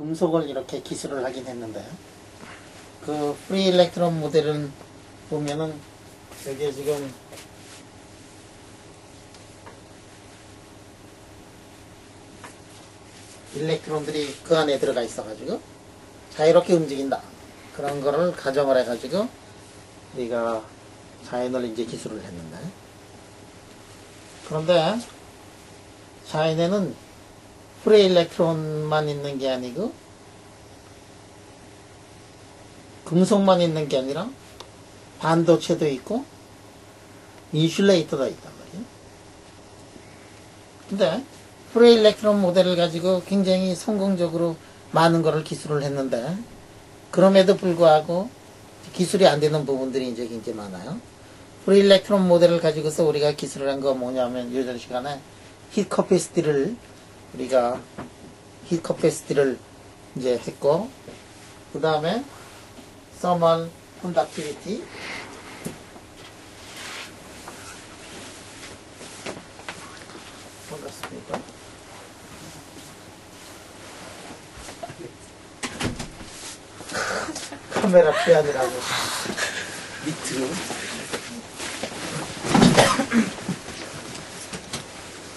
금속을 이렇게 기술을 하긴 했는데, 그 프리 일렉트론 모델을 보면은 여기에 지금 일렉트론들이 그 안에 들어가 있어가지고 자유롭게 움직인다. 그런 거를 가정을 해가지고 우리가 자연을 이제 기술을 했는데, 그런데 자연에는 프리 일렉트론만 있는 게 아니고 금속만 있는 게 아니라 반도체도 있고 인슐레이터도 있단 말이에요. 근데 프리 일렉트론 모델을 가지고 굉장히 성공적으로 많은 거를 기술을 했는데, 그럼에도 불구하고 기술이 안 되는 부분들이 이제 굉장히 많아요. 프리 일렉트론 모델을 가지고서 우리가 기술을 한 거 뭐냐면, 요전 시간에 힛 커패시티를 이제 했고, 그 다음에 서멀 컨덕티비티, 반갑습니다. 카메라 피하느라고 밑으로.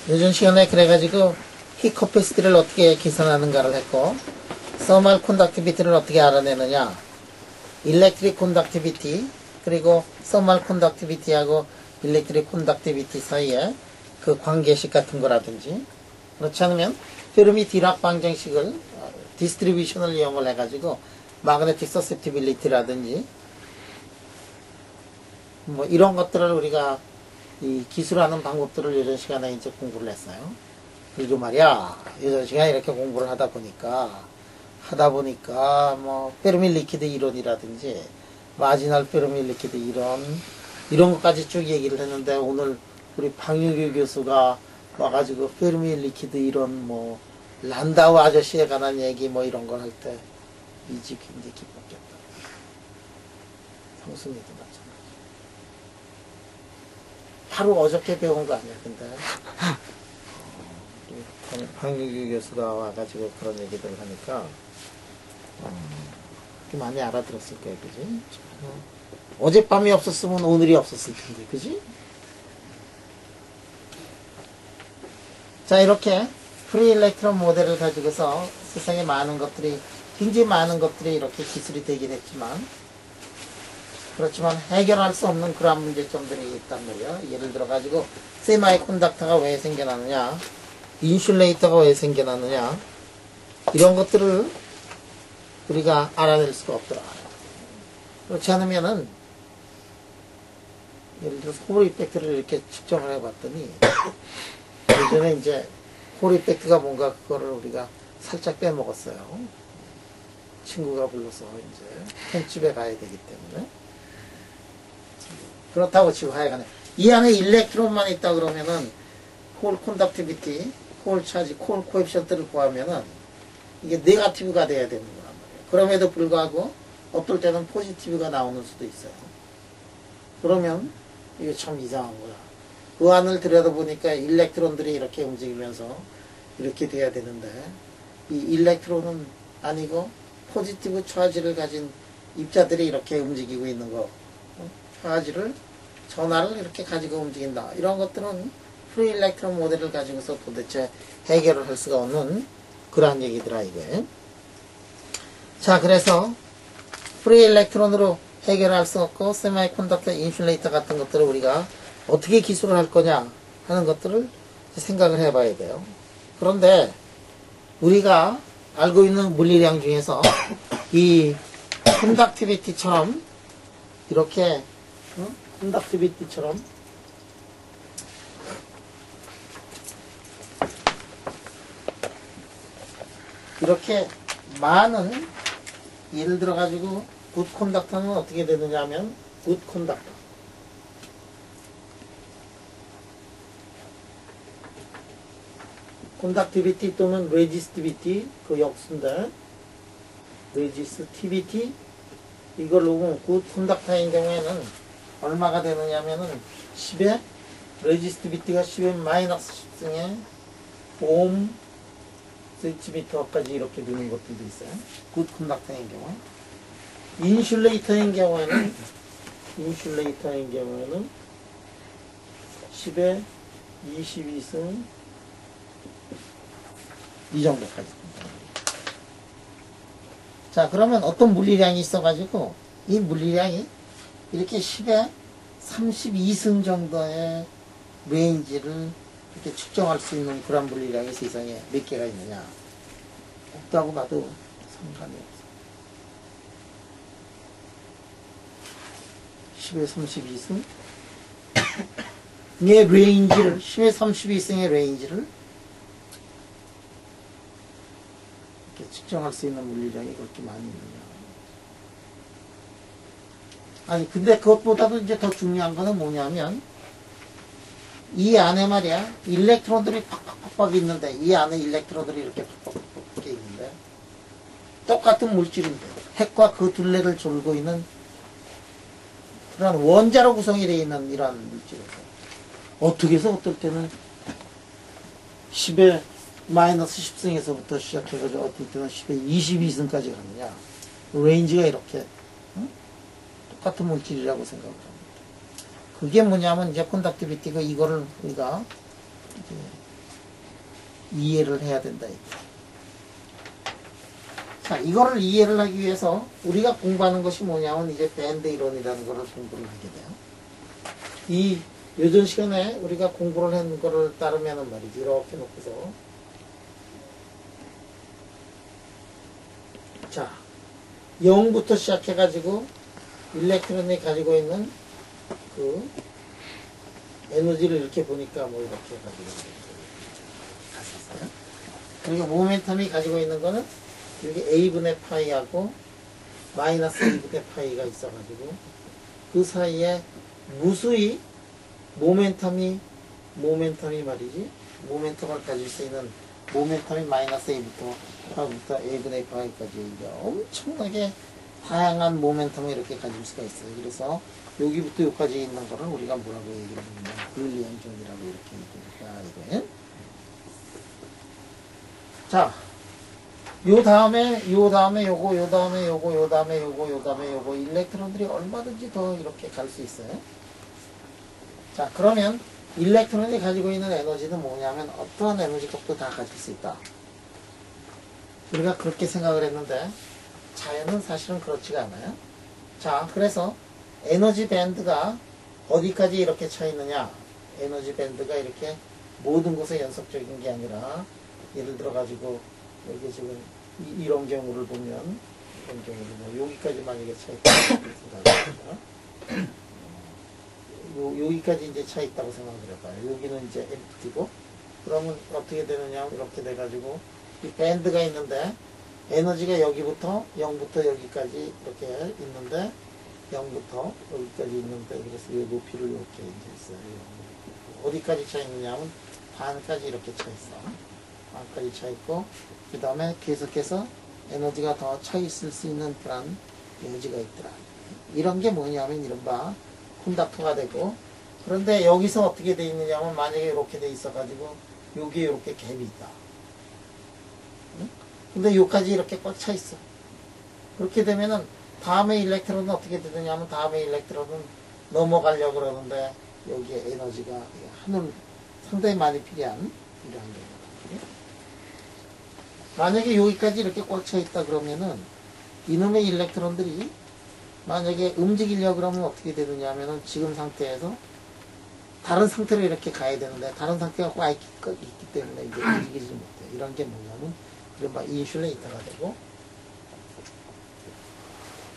요즘 시간에 그래가지고 힛 커패시티를 어떻게 계산하는가를 했고, 서멀 콘덕티비티를 어떻게 알아내느냐, 일렉트릭 콘덕티비티, 그리고 서멀 콘덕티비티하고 일렉트릭 콘덕티비티 사이에 그 관계식 같은 거라든지, 그렇지 않으면 페르미 디락 방정식을 디스트리뷰션을 이용을 해가지고 마그네틱 서셉티빌리티라든지 뭐 이런 것들을 우리가 이 기술하는 방법들을 요전 시간에 이제 공부를 했어요. 그리고 말이야, 요전 시간에 이렇게 공부를 하다 보니까 뭐 페르미 리퀴드 이론이라든지 마지널 페르미 리퀴드 이런 것까지 쭉 얘기를 했는데, 오늘 우리 방윤규 교수가 와가지고 페르미 리퀴드 이론, 뭐 란다우 아저씨에 관한 얘기 뭐 이런 걸 할 때 이지 굉장히 기뻤겠다. 성순이도 마찬가지. 하루 어저께 배운 거 아니야, 근데. 방윤규 교수가 와가지고 그런 얘기들을 하니까 많이 알아들었을 거야, 그지? 어젯밤이 없었으면 오늘이 없었을 텐데, 그지? 자, 이렇게 프리 일렉트론 모델을 가지고서 세상에 굉장히 많은 것들이 이렇게 기술이 되긴 했지만, 그렇지만 해결할 수 없는 그러한 문제점들이 있단 말이야. 예를 들어 가지고 세마이 콘덕터가 왜 생겨나느냐, 인슐레이터가 왜 생겨나느냐, 이런 것들을 우리가 알아낼 수가 없더라. 그렇지 않으면은, 예를 들어서 홀 이펙트를 이렇게 측정을 해봤더니, 예전에 이제 홀 이펙트가 뭔가 그거를 우리가 살짝 빼먹었어요. 친구가 불러서 이제 펜집에 가야 되기 때문에. 그렇다고 치고 하여간에 이 안에 일렉트론만 있다 그러면은 홀 콘덕티비티, 홀 차지, 홀 코에피션트를 구하면은 이게 네거티브가 돼야 되는 거란 말이에요. 그럼에도 불구하고 어떨 때는 포지티브가 나오는 수도 있어요. 그러면 이게 참 이상한 거야. 그 안을 들여다보니까 일렉트론들이 이렇게 움직이면서 이렇게 돼야 되는데, 이 일렉트론은 아니고 포지티브 차지를 가진 입자들이 이렇게 움직이고 있는 거, 차지를, 전하를 이렇게 가지고 움직인다. 이런 것들은 프리 일렉트론 모델을 가지고서 도대체 해결을 할 수가 없는 그러한 얘기더라, 이게. 자, 그래서 프리 일렉트론으로 해결할 수 없고 세마이 콘덕터, 인슐레이터 같은 것들을 우리가 어떻게 기술을 할 거냐 하는 것들을 생각을 해봐야 돼요. 그런데 우리가 알고 있는 물리량 중에서 이 컨덕티비티처럼 이렇게 컨덕티비티처럼 이렇게 많은, 예를 들어 가지고 굿 컨덕터는 어떻게 되느냐 하면 굿 컨덕터, 컨덕티비티 또는 레지스티비티, 그 역수인데 레지스티비티, 이걸로 굿 컨덕터인 경우에는 얼마가 되느냐 하면은 10에 레지스티비티가 10의 마이너스 10승에 오hm cm까지 이렇게 되는 것들도 있어요. 굿 컨덕터인 경우. 인슐레이터인 경우에는 10에 22승 이 정도까지. 자, 그러면 어떤 물리량이 있어가지고 이 물리량이 이렇게 10에 32승 정도의 레인지를 이렇게 측정할 수 있는 그런 물리량이 세상에 몇 개가 있느냐? 없다고 봐도 상관이 없어. 10에 32승 의 레인지를 10에 32승의 레인지를 이렇게 측정할 수 있는 물리량이 그렇게 많이 있느냐? 아니 근데 그것보다도 이제 더 중요한 거는 뭐냐면 이 안에 말이야 일렉트론들이 팍팍팍 있는데 이 안에 일렉트론들이 이렇게 팍팍팍 있는데 똑같은 물질인데 핵과 그 둘레를 졸고 있는 그런 원자로 구성이 되어 있는 이러한 물질에서 어떻게 해서 어떨 때는 10에 마이너스 10승에서부터 시작해가지고 어떨 때는 10에 22승까지 가느냐. 레인지가 이렇게 똑같은 물질이라고 생각을 합니다. 그게 뭐냐면 이제 컨덕티비티가 이거를 우리가 이해를 해야 된다. 자, 이거를 이해를 하기 위해서 우리가 공부하는 것이 뭐냐면 이제 밴드 이론이라는 거를 공부를 하게 돼요. 이 요전 시간에 우리가 공부를 한 거를 따르면은 말이지 이렇게 놓고서 자 0부터 시작해가지고 일렉트론이 가지고 있는 그 에너지를 이렇게 보니까 뭐 이렇게 가지고 있어요. 그리고 모멘텀이 가지고 있는 거는 여기 A분의 파이하고 마이너스 A분의 파이가 있어가지고 그 사이에 무수히 모멘텀이 말이지 모멘텀을 가질 수 있는 모멘텀이 마이너스 A부터 A분의 파이까지 엄청나게 다양한 모멘텀을 이렇게 가질 수가 있어요. 그래서 여기부터 여기까지 있는 거를 우리가 뭐라고 얘기를 하냐면 브릴리언 존이라고 이렇게 얘기합니다. 자, 요 다음에 요거 일렉트론들이 얼마든지 더 이렇게 갈 수 있어요. 자, 그러면 일렉트론이 가지고 있는 에너지는 뭐냐면 어떠한 에너지 값도 다 가질 수 있다. 우리가 그렇게 생각을 했는데 자연은 사실은 그렇지가 않아요. 자, 그래서 에너지 밴드가 어디까지 이렇게 차 있느냐? 에너지 밴드가 이렇게 모든 곳에 연속적인 게 아니라 예를 들어 가지고 여기 지금 이런 경우를 보면 여기까지 만약에 차 있다고 생각합니다. 여기까지 이제 차 있다고 생각을 해봐요. 여기는 이제 엠프티고 그러면 어떻게 되느냐? 이렇게 돼가지고 이 밴드가 있는데 에너지가 여기부터 0부터 여기까지 이렇게 있는데 0부터 여기까지 있는데 그래서 이 높이를 이렇게 이제 있어요. 어디까지 차 있느냐면 반까지 이렇게 차 있어. 반까지 차 있고 그 다음에 계속해서 에너지가 더 차 있을 수 있는 그런 에너지가 있더라. 이런 게 뭐냐면 이른바 콘덕터가 되고 그런데 여기서 어떻게 돼 있느냐면 만약에 이렇게 돼 있어 가지고 여기에 이렇게 갭이 있다. 근데 여기까지 이렇게 꽉 차 있어. 그렇게 되면은 다음에 일렉트론은 어떻게 되느냐면 다음에 일렉트론은 넘어가려고 그러는데 여기에 에너지가 하늘 상당히 많이 필요한 이러한 거예요. 만약에 여기까지 이렇게 꽉 차 있다 그러면은 이놈의 일렉트론들이 만약에 움직이려고 그러면 어떻게 되느냐면은 지금 상태에서 다른 상태로 이렇게 가야 되는데 다른 상태가 꽉 있기 때문에 이제 움직이지 못해. 이런 게 뭐냐면 이른바 인슐레이터가 되고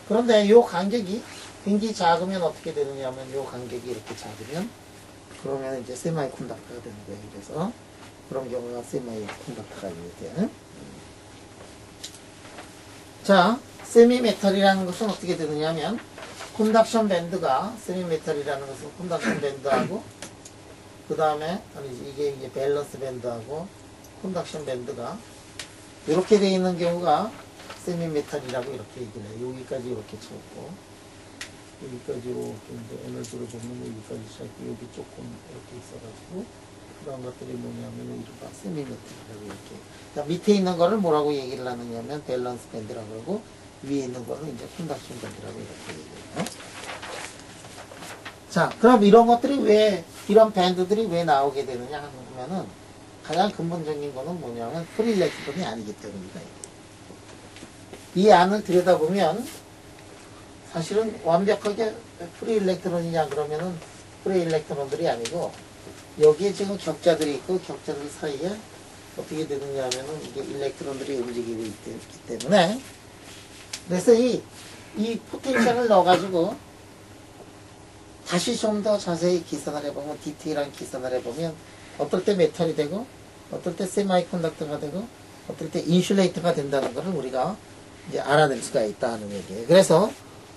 그런데 요 간격이 굉장히 작으면 어떻게 되느냐면 요 간격이 이렇게 작으면 그러면 이제 세마이 콘덕터가 되는 거예요. 그래서 그런 경우가 세마이 콘덕터가 돼요. 자, 세미메탈이라는 것은 어떻게 되느냐면 콘덕션 밴드가 세미메탈이라는 것은 콘덕션 밴드하고 그 다음에 이게 이제 밸런스 밴드하고 콘덕션 밴드가 이렇게 되어 있는 경우가 세미메탈이라고 이렇게 얘기를 해요. 여기까지 이렇게 차 있고 여기까지 이렇게 이제 에너지로 보면 여기까지 차 있고 여기 조금 이렇게 있어가지고 그런 것들이 뭐냐면 이른바 세미메트리라고 이렇게. 그러니까 밑에 있는 거를 뭐라고 얘기를 하느냐면 밸런스 밴드라고 그러고 위에 있는 거를 이제 컨덕션 밴드라고 이렇게 얘기해요. 자, 그럼 이런 것들이 이런 밴드들이 왜 나오게 되느냐 하면은 가장 근본적인 거는 뭐냐면 프리 일렉트론이 아니기 때문이다. 이 안을 들여다보면 사실은 완벽하게 프리 일렉트론이냐 그러면은 프리 일렉트론들이 아니고 여기에 지금 격자들이 있고 격자들 사이에 어떻게 되느냐 하면은 이게 일렉트론들이 움직이고 있기 때문에 그래서 이 포텐셜을 넣어가지고 다시 좀 더 자세히 계산을 해보면 디테일한 계산을 해보면 어떨 때 메탈이 되고 어떨 때 세마이 컨덕터가 되고 어떨 때 인슐레이터가 된다는 것을 우리가 이제 알아낼 수가 있다 하는 얘기예요. 그래서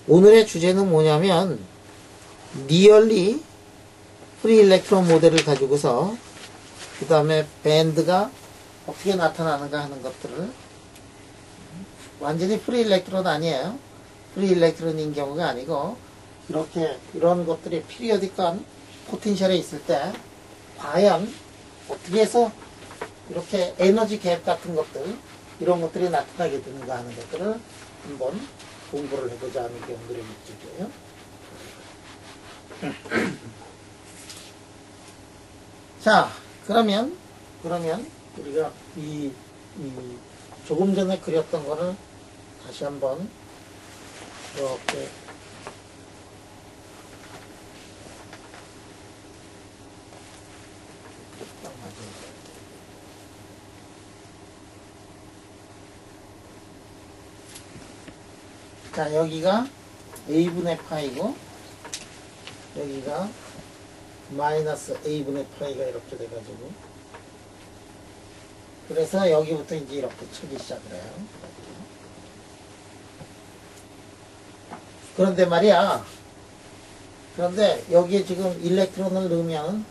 오늘의 주제는 뭐냐면 리얼리 프리 일렉트론 모델을 가지고서 그 다음에 밴드가 어떻게 나타나는가 하는 것들을 완전히 프리 일렉트론 아니에요. 프리 일렉트론인 경우가 아니고 이런 것들이 피리어딕한 포텐셜에 있을 때 과연 어떻게 해서 이렇게 에너지 갭 같은 것들 이런 것들이 나타나게 되는가 하는 것들을 한번 공부를 해보자 하는 게 오늘의 목적이에요. 자, 그러면 우리가 이 조금 전에 그렸던 거를 다시 한번 이렇게 자, 여기가 a분의 파이고 여기가 마이너스 a분의 파이가 이렇게 돼가지고 그래서 여기부터 이제 이렇게 치기 시작을 해요. 그런데 말이야, 그런데 여기에 지금 일렉트론을 넣으면은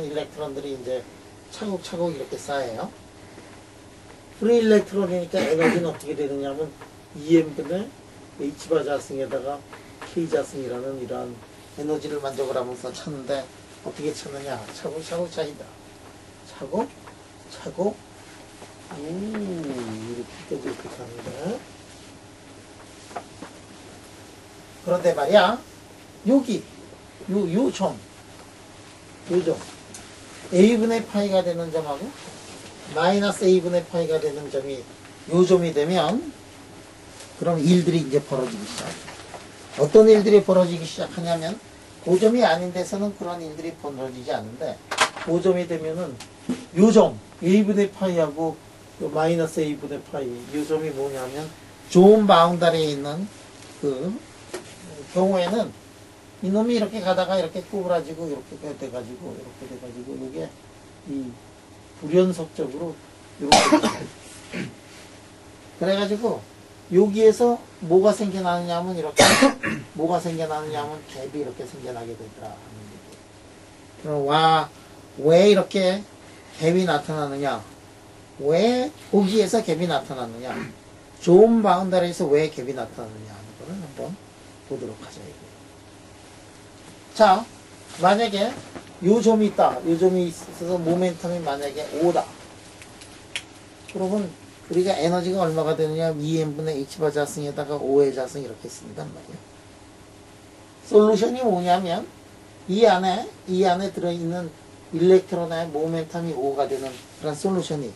일렉트론들이 이제 차곡차곡 이렇게 쌓여요. 프리 일렉트론이니까 에너지는 어떻게 되느냐면 EM분의 H바 자승에다가 K 자승이라는 이러한 에너지를 만족을 하면서 찾는데 어떻게 찾느냐? 차곡차곡 차이다. 차곡 이렇게 차는데 그런데 말이야 여기 요 점 A분의 파이가 되는 점하고 마이너스 A분의 파이가 되는 점이 요 점이 되면 그럼 일들이 이제 벌어지기 시작해요. 어떤 일들이 벌어지기 시작하냐면 고점이 아닌 데서는 그런 일들이 벌어지지 않는데 고점이 되면은 요점 A분의 파이하고 마이너스 A분의 파이 요 점이 뭐냐면 좋은 바운다리에 있는 그 경우에는 이놈이 이렇게 가다가 이렇게 구부라지고 이렇게 돼가지고 이게 이 불연속적으로 이렇게 그래가지고 여기에서 뭐가 생겨나느냐면 이렇게 뭐가 생겨나느냐면 갭이 이렇게 생겨나게 되더라 하는 얘기. 그럼 왜 이렇게 갭이 나타나느냐? 왜 거기에서 갭이 나타나느냐? 좋은 바운다리에서 왜 갭이 나타나느냐 하는 거를 한번 보도록 하자 이거예요. 자, 만약에 요 점이 있다. 요 점이 있어서 모멘텀이 만약에 5다. 그러면 우리가 에너지가 얼마가 되느냐? 2n분의 h바 자승에다가 5의 자승 이렇게 쓴단 말이에요. 솔루션이 뭐냐면 이 안에 들어있는 일렉트론의 모멘텀이 5가 되는 그런 솔루션이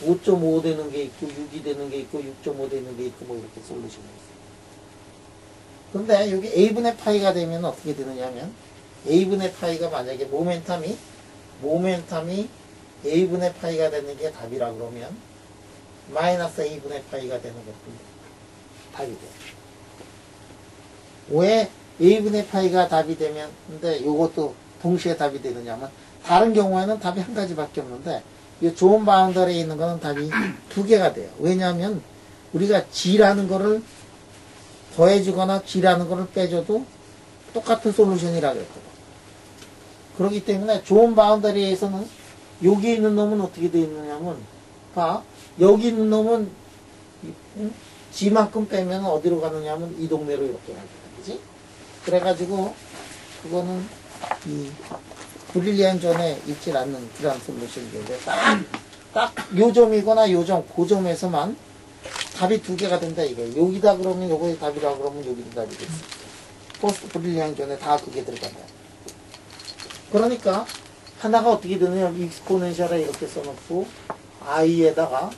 5.5 되는 게 있고 6이 되는 게 있고 6.5 되는 게 있고 뭐 이렇게 솔루션이 있어요. 근데 여기 a분의 파이가 되면 어떻게 되느냐면 a분의 파이가 만약에 모멘텀이 a분의 파이가 되는 게 답이라 그러면 마이너스 a분의 파이가 되는 것도 답이 돼요. 왜 a분의 파이가 답이 되면 근데 이것도 동시에 답이 되느냐면 다른 경우에는 답이 한 가지밖에 없는데 이 좋은 바운더리에 있는 거는 답이 두 개가 돼요. 왜냐하면 우리가 g라는 거를 더해주거나 g라는 거를 빼줘도 똑같은 솔루션이라고 했거든. 그렇기 때문에 좋은 바운더리에서는 여기 있는 놈은 어떻게 되어 있느냐면 봐. 여기 있는 놈은 g만큼 빼면 어디로 가느냐면 이 동네로 이렇게 가거든. 그지? 그래가지고 그거는 이 브릴리안 존에 있질 않는 그런 솔루션인데 딱 요점이거나 요점, 고점에서만 답이 두 개가 된다 이게. 여기다 그러면 요거의 답이라 그러면 여기도 답이 됐어. 포스트 브릴리안 존에 다 그게 들어간다. 그러니까 하나가 어떻게 되느냐, 익스포넨셜에 이렇게 써놓고 i에다가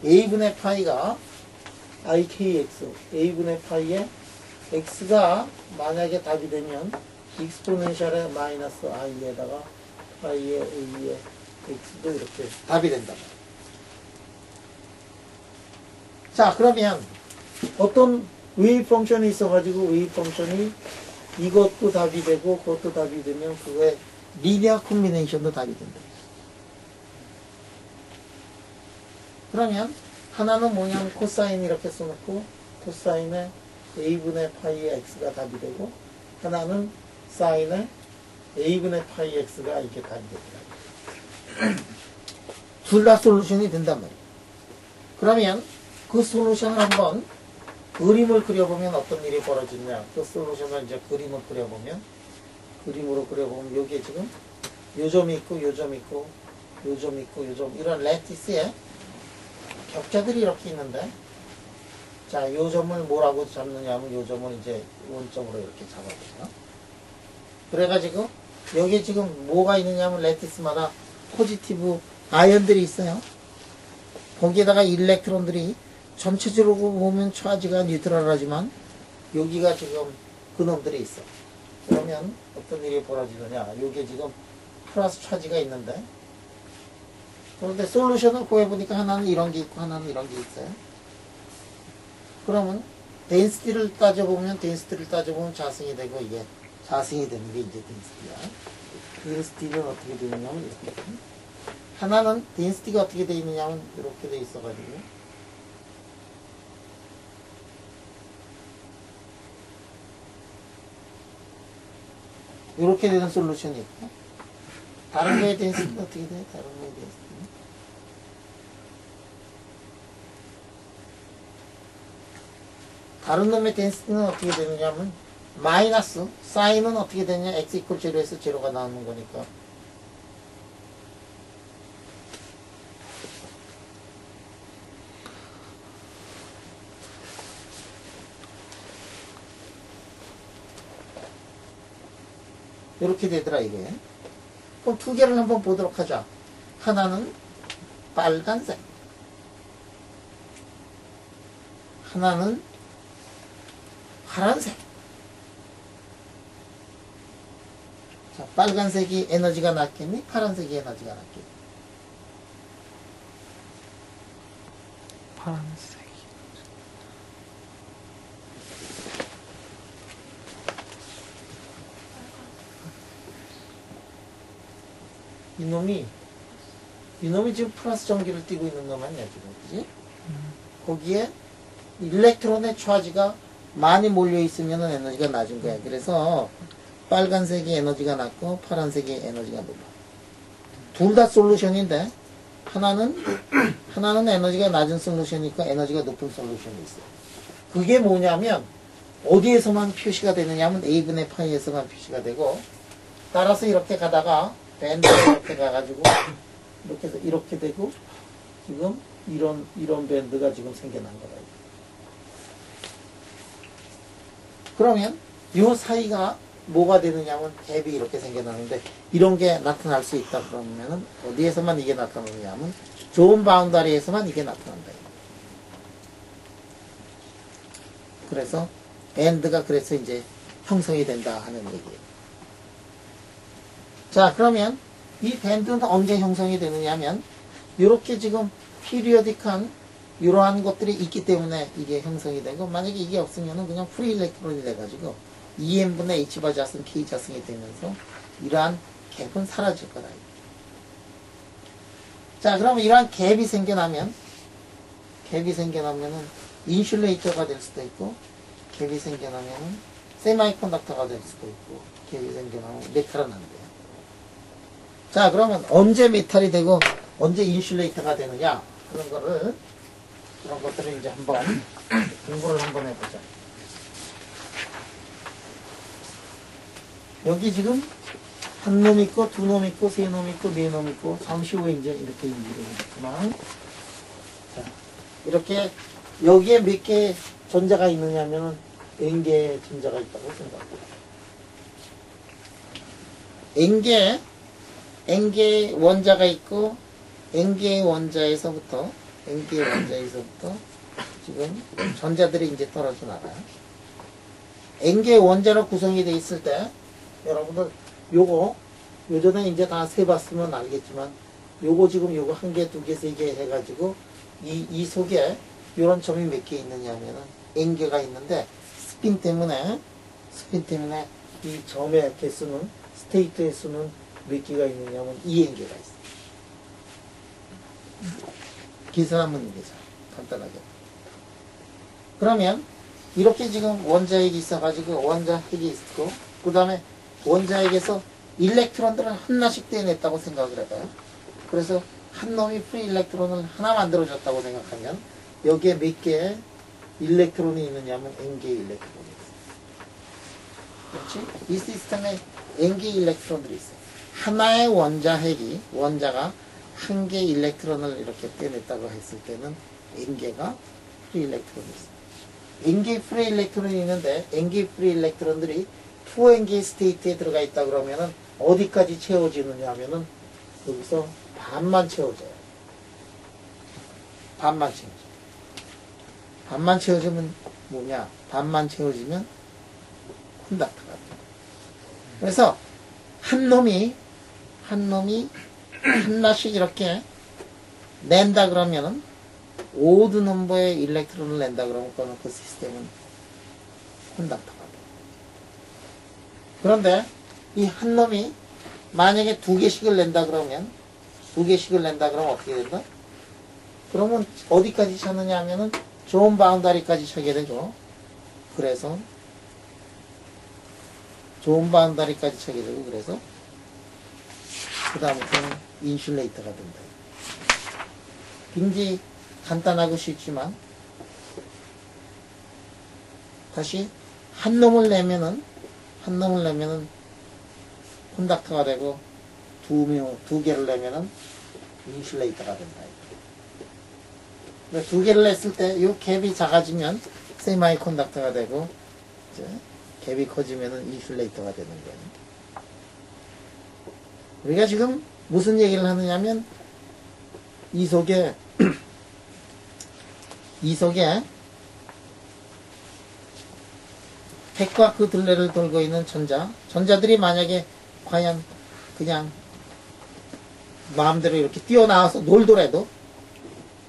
a분의 파이가 ikx, a분의 파이에 x가 만약에 답이 되면 익스포넨셜에 마이너스 i에다가 파이에 a에 x도 이렇게 답이 된다. 자, 그러면 어떤 웨이브 펑션이 있어가지고 웨이브 펑션이 이것도 답이 되고 그것도 답이 되면 그거의 리니어 콤비네이션도 답이 된다. 그러면 하나는 뭐냐면 코사인 이렇게 써놓고 코사인에 a분의 파이의 x가 답이 되고, 하나는 사인에 a분의 파이 x가 이렇게 답이 되더라고요. 둘 다 솔루션이 된단 말이에요. 그러면 그 솔루션을 한번 그림을 그려보면 어떤 일이 벌어지냐. 그 솔루션을 이제 그림을 그려보면, 그림으로 그려보면 여기에 지금 요점이 있고 요점이 있고 요점이 있고 요점, 이런 레티스에 격자들이 이렇게 있는데, 자, 요점을 뭐라고 잡느냐 하면 요점을 이제 원점으로 이렇게 잡아보세요. 그래가지고 여기에 지금 뭐가 있느냐 하면 레티스마다 포지티브 아이언들이 있어요. 거기에다가 일렉트론들이 전체적으로 보면 차지가 뉴트럴하지만 여기가 지금 그놈들이 있어. 그러면 어떤 일이 벌어지느냐, 여기에 지금 플러스 차지가 있는데, 그런데 솔루션을 구해보니까 하나는 이런 게 있고 하나는 이런 게 있어요. 그러면 덴시티를 따져보면 자승이 되고, 이게 자승이 되는 게 이제 덴시티야. 덴시티는 어떻게 되느냐면 이렇게. 하나는 덴시티가 어떻게 되어 있느냐면 이렇게 되어 있어가지고, 이렇게 되는 솔루션이 있고, 다른 거의 덴시티는 어떻게 돼? 다른 거의 덴시티. 다른 놈의 덴시티는 어떻게 되느냐면 마이너스, 사인은 어떻게 되냐, x 이퀄 제로에서 제로가 나오는 거니까. 이렇게 되더라 이게. 그럼 두 개를 한번 보도록 하자. 하나는 빨간색, 하나는 파란색. 자, 빨간색이 에너지가 낮겠니? 파란색이 에너지가 낮겠니? 파란색. 이놈이 지금 플러스 전기를 띠고 있는 거 맞냐, 지금, 그지? 거기에 일렉트론의 차지가 많이 몰려있으면 에너지가 낮은 거야. 그래서 빨간색이 에너지가 낮고 파란색이 에너지가 높아. 둘 다 솔루션인데, 하나는 에너지가 낮은 솔루션이 있고 에너지가 높은 솔루션이 있어. 그게 뭐냐면 어디에서만 표시가 되느냐면 a분의 파이에서만 표시가 되고, 따라서 이렇게 가다가 밴드가 이렇게 가가지고 이렇게 해서 이렇게 되고, 지금 이런 밴드가 지금 생겨난 거다. 그러면 이 사이가 뭐가 되느냐면 갭이 이렇게 생겨나는데, 이런 게 나타날 수 있다 그러면은 어디에서만 이게 나타나느냐면 좋은 바운다리에서만 이게 나타난다. 그래서 밴드가 그래서 이제 형성이 된다 하는 얘기예요. 자, 그러면 이 밴드는 언제 형성이 되느냐면 이렇게 지금 피리어딕한 이러한 것들이 있기 때문에 이게 형성이 되고, 만약에 이게 없으면은 그냥 프리 일렉트론이 돼가지고 EM분의 H바 자승 K 자승이 되면서 이러한 갭은 사라질 거다. 자, 그러면 이러한 갭이 생겨나면은 인슐레이터가 될 수도 있고, 갭이 생겨나면은 세미컨덕터가 될 수도 있고, 갭이 생겨나면 메탈은 안 돼요. 자, 그러면 언제 메탈이 되고 언제 인슐레이터가 되느냐 하는 거를, 그런 것들을 이제 한번 공부를 한번 해보자. 여기 지금 한 놈 있고, 두 놈 있고, 세 놈 있고, 네 놈 있고, 잠시 후에 이제 이렇게 얘기를 해줬구만. 자, 이렇게, 여기에 몇 개의 전자가 있느냐면은, n개의 전자가 있다고 생각합니다. n개의 원자가 있고, n개의 원자에서부터 지금 전자들이 이제 떨어져 나가요. n개의 원자로 구성이 되어 있을 때, 여러분들, 요거, 요전에 이제 다 세봤으면 알겠지만, 요거 지금 요거 한 개, 두 개, 세 개 해가지고, 이 속에 요런 점이 몇 개 있느냐 하면은, n개가 있는데, 스핀 때문에 이 점의 개수는, 스테이트의 수는 몇 개가 있느냐 하면 2n개가 있어요. 계산하면 되죠. 간단하게. 그러면, 이렇게 지금 원자핵이 있어가지고, 원자핵이 있고, 그 다음에 원자핵에서 일렉트론들을 하나씩 떼어냈다고 생각을 해봐요. 그래서 한 놈이 프리 일렉트론을 하나 만들어줬다고 생각하면, 여기에 몇 개의 일렉트론이 있느냐면 n개의 일렉트론이 있어요. 그렇지? 이 시스템에 n개의 일렉트론들이 있어요. 하나의 원자가 한 개의 일렉트론을 이렇게 떼냈다고 했을 때는 n개가 프리 일렉트론이 있어요. n개의 프리 일렉트론이 있는데 n개의 프리 일렉트론들이 2n개의 스테이트에 들어가 있다 그러면은 어디까지 채워지느냐 하면은 여기서 반만 채워져요. 반만 채워지면 뭐냐? 반만 채워지면 콘닥터가 돼요. 그래서 한 놈이 하나씩 이렇게 낸다 그러면은 오드 넘버의 일렉트론을 낸다 그러면 그 시스템은 콘닥터가 돼요. 그런데 이 한 놈이 만약에 두 개씩을 낸다 그러면 어떻게 된다? 그러면 어디까지 차느냐 하면은 존 바운다리까지 차게 되죠. 그래서 존 바운다리까지 차게 되고 그래서 그 다음부터는 인슐레이터가 된다. 굉장히 간단하고 쉽지만 다시 한 놈을 내면은 콘닥터가 되고 두 개를 내면은 인슐레이터가 된다. 두 개를 냈을 때 이 갭이 작아지면 세마이 콘닥터가 되고 이제 갭이 커지면은 인슐레이터가 되는 거예요. 우리가 지금 무슨 얘기를 하느냐면 이 속에 핵과 그 둘레를 돌고 있는 전자들이 만약에 과연 그냥 마음대로 이렇게 뛰어나와서 놀더라도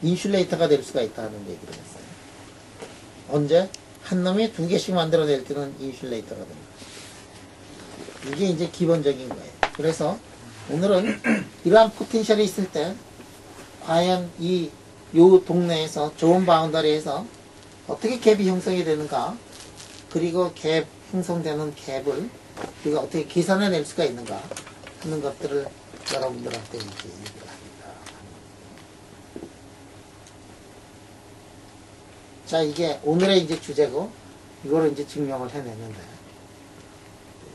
인슐레이터가 될 수가 있다는 얘기를 했어요. 언제? 한 놈이 두 개씩 만들어낼 때는 인슐레이터가 됩니다. 이게 이제 기본적인 거예요. 그래서 오늘은 이러한 포텐셜이 있을 때 과연 요 동네에서 좋은 바운더리에서 어떻게 갭이 형성이 되는가, 그리고 갭 형성되는 갭을 우리가 어떻게 계산해낼 수가 있는가 하는 것들을 여러분들한테 이렇게 얘기를 합니다. 자, 이게 오늘의 이제 주제고, 이거를 이제 증명을 해내는데,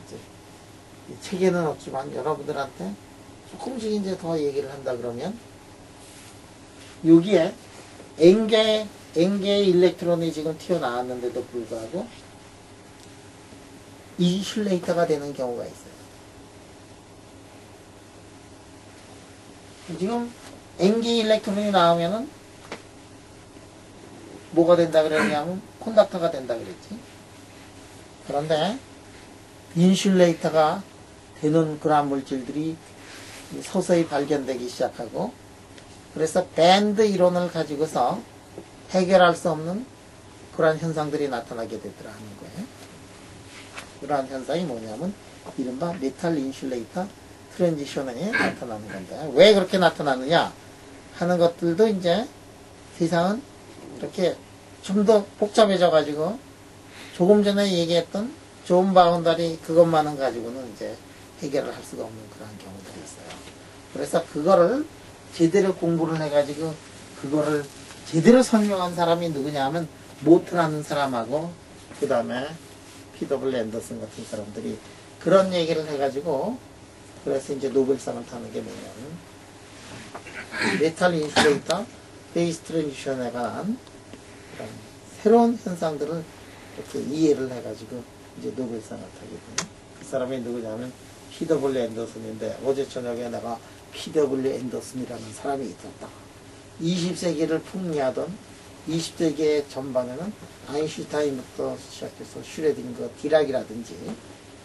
이제 이 책에는 없지만 여러분들한테 조금씩 이제 더 얘기를 한다 그러면, 여기에 n개의 일렉트론이 지금 튀어나왔는데도 불구하고 인슐레이터가 되는 경우가 있어요. 지금 n개의 일렉트론이 나오면은 뭐가 된다 그랬냐면 콘닥터가 된다 그랬지. 그런데 인슐레이터가 되는 그러한 물질들이 서서히 발견되기 시작하고, 그래서 밴드 이론을 가지고서 해결할 수 없는 그러한 현상들이 나타나게 되더라 하는 거예요. 그러한 현상이 뭐냐면 이른바 메탈 인슐레이터 트랜지션이 나타나는 건데, 왜 그렇게 나타나느냐 하는 것들도 이제 세상은 이렇게 좀 더 복잡해져 가지고 조금 전에 얘기했던 존 바운다리 그것만은 가지고는 이제 해결을 할 수가 없는 그런 경우들이 있어요. 그래서 그거를 제대로 공부를 해가지고 그거를 제대로 설명한 사람이 누구냐 하면 모트라는 사람하고 그 다음에 P.W. 앤더슨 같은 사람들이 그런 얘기를 해가지고 그래서 이제 노벨상을 타는 게 뭐냐면 메탈 인슐레이터 베이스 트랜지션에 관한 그런 새로운 현상들을 이렇게 이해를 해가지고 이제 노벨상을 타게 돼요. 그 사람이 누구냐면 P.W. 앤더슨인데 어제 저녁에 내가 P.W. 앤더슨이라는 사람이 있었다. 20세기를 풍미하던 20세기의 전반에는 아인슈타인부터 시작해서 슈레딩거, 디락이라든지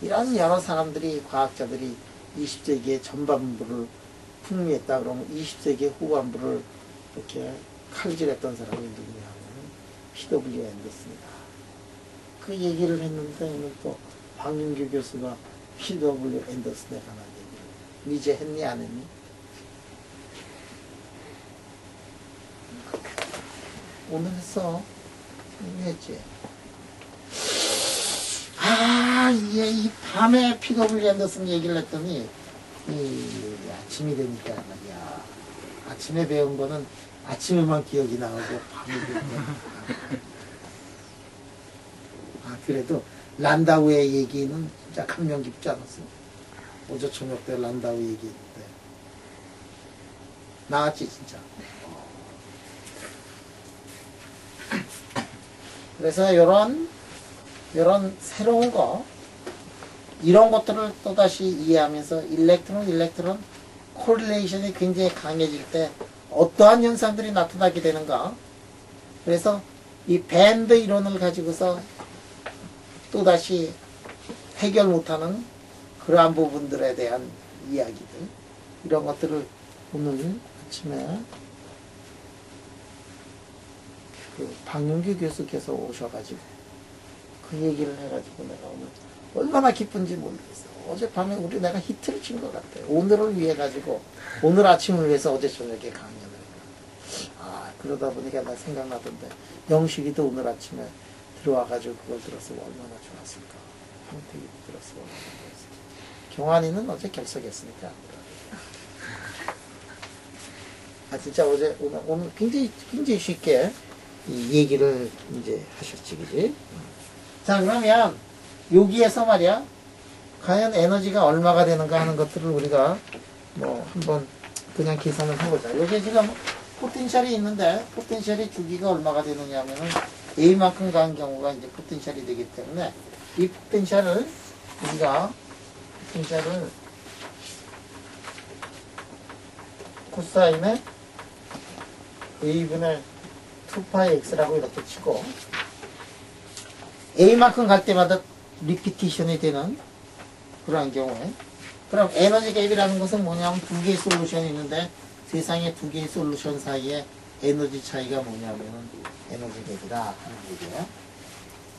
이런 여러 사람들이 과학자들이 20세기의 전반부를 풍미했다 그러면 20세기의 후반부를 이렇게 칼질했던 사람이 누구냐 하면 P.W. 앤더슨이다. 그 얘기를 했는데 오늘 또 박윤규 교수가 P.W. 앤더슨에 관한 얘기를 이제 했니 안 했니? 오늘 했어. 했지. 이 밤에 P.W. 앤더슨 얘기를 했더니 아침이 되니까 말이야. 아침에 배운 거는 아침에만 기억이 나고 밤에 배운 거는 그래도 란다우의 얘기는 진짜 감명 깊지 않았어. 어제 저녁 때 란다우 얘기했는데 나왔지 진짜. 그래서 요런 새로운 거 이런 것들을 또다시 이해하면서 일렉트론 코릴레이션이 굉장히 강해질 때 어떠한 현상들이 나타나게 되는가. 그래서 이 밴드 이론을 가지고서 또다시 해결 못하는 그러한 부분들에 대한 이야기들 이런 것들을 오늘 아침에 그 박윤규 교수께서 오셔가지고 그 얘기를 해가지고 내가 오늘 얼마나 기쁜지 모르겠어. 어젯밤에 내가 히트를 친 것 같아. 오늘을 위해 가지고 오늘 아침을 위해서 어제 저녁에 강연을 했다. 그러다 보니까 나 생각나던데 영식이도 오늘 아침에 들어와가지고 그걸 들었으면 얼마나 좋았을까. 황태기도 들었으면 얼마나 좋았을까. 경환이는 어제 결석했으니까 안 들어가니까. 진짜 어제 오늘 굉장히 쉽게 이 얘기를 이제 하셨지, 그지? 자, 그러면 여기에서 말이야, 과연 에너지가 얼마가 되는가 하는 것들을 우리가 뭐 한번 그냥 계산을 해보자. 여기에 지금 포텐셜이 있는데 포텐셜이 주기가 얼마가 되느냐 하면은 A만큼 가는 경우가 이제 포텐셜이 되기 때문에 이 포텐셜을 우리가 코사인의 A분의 2파이 X라고 이렇게 치고 A만큼 갈 때마다 리피티션이 되는 그러한 경우에 그럼 에너지 갭이라는 것은 뭐냐면 두 개의 솔루션이 있는데 세상에 두 개의 솔루션 사이에 에너지 차이가 뭐냐면 에너지 갭이다 하는 얘기예요.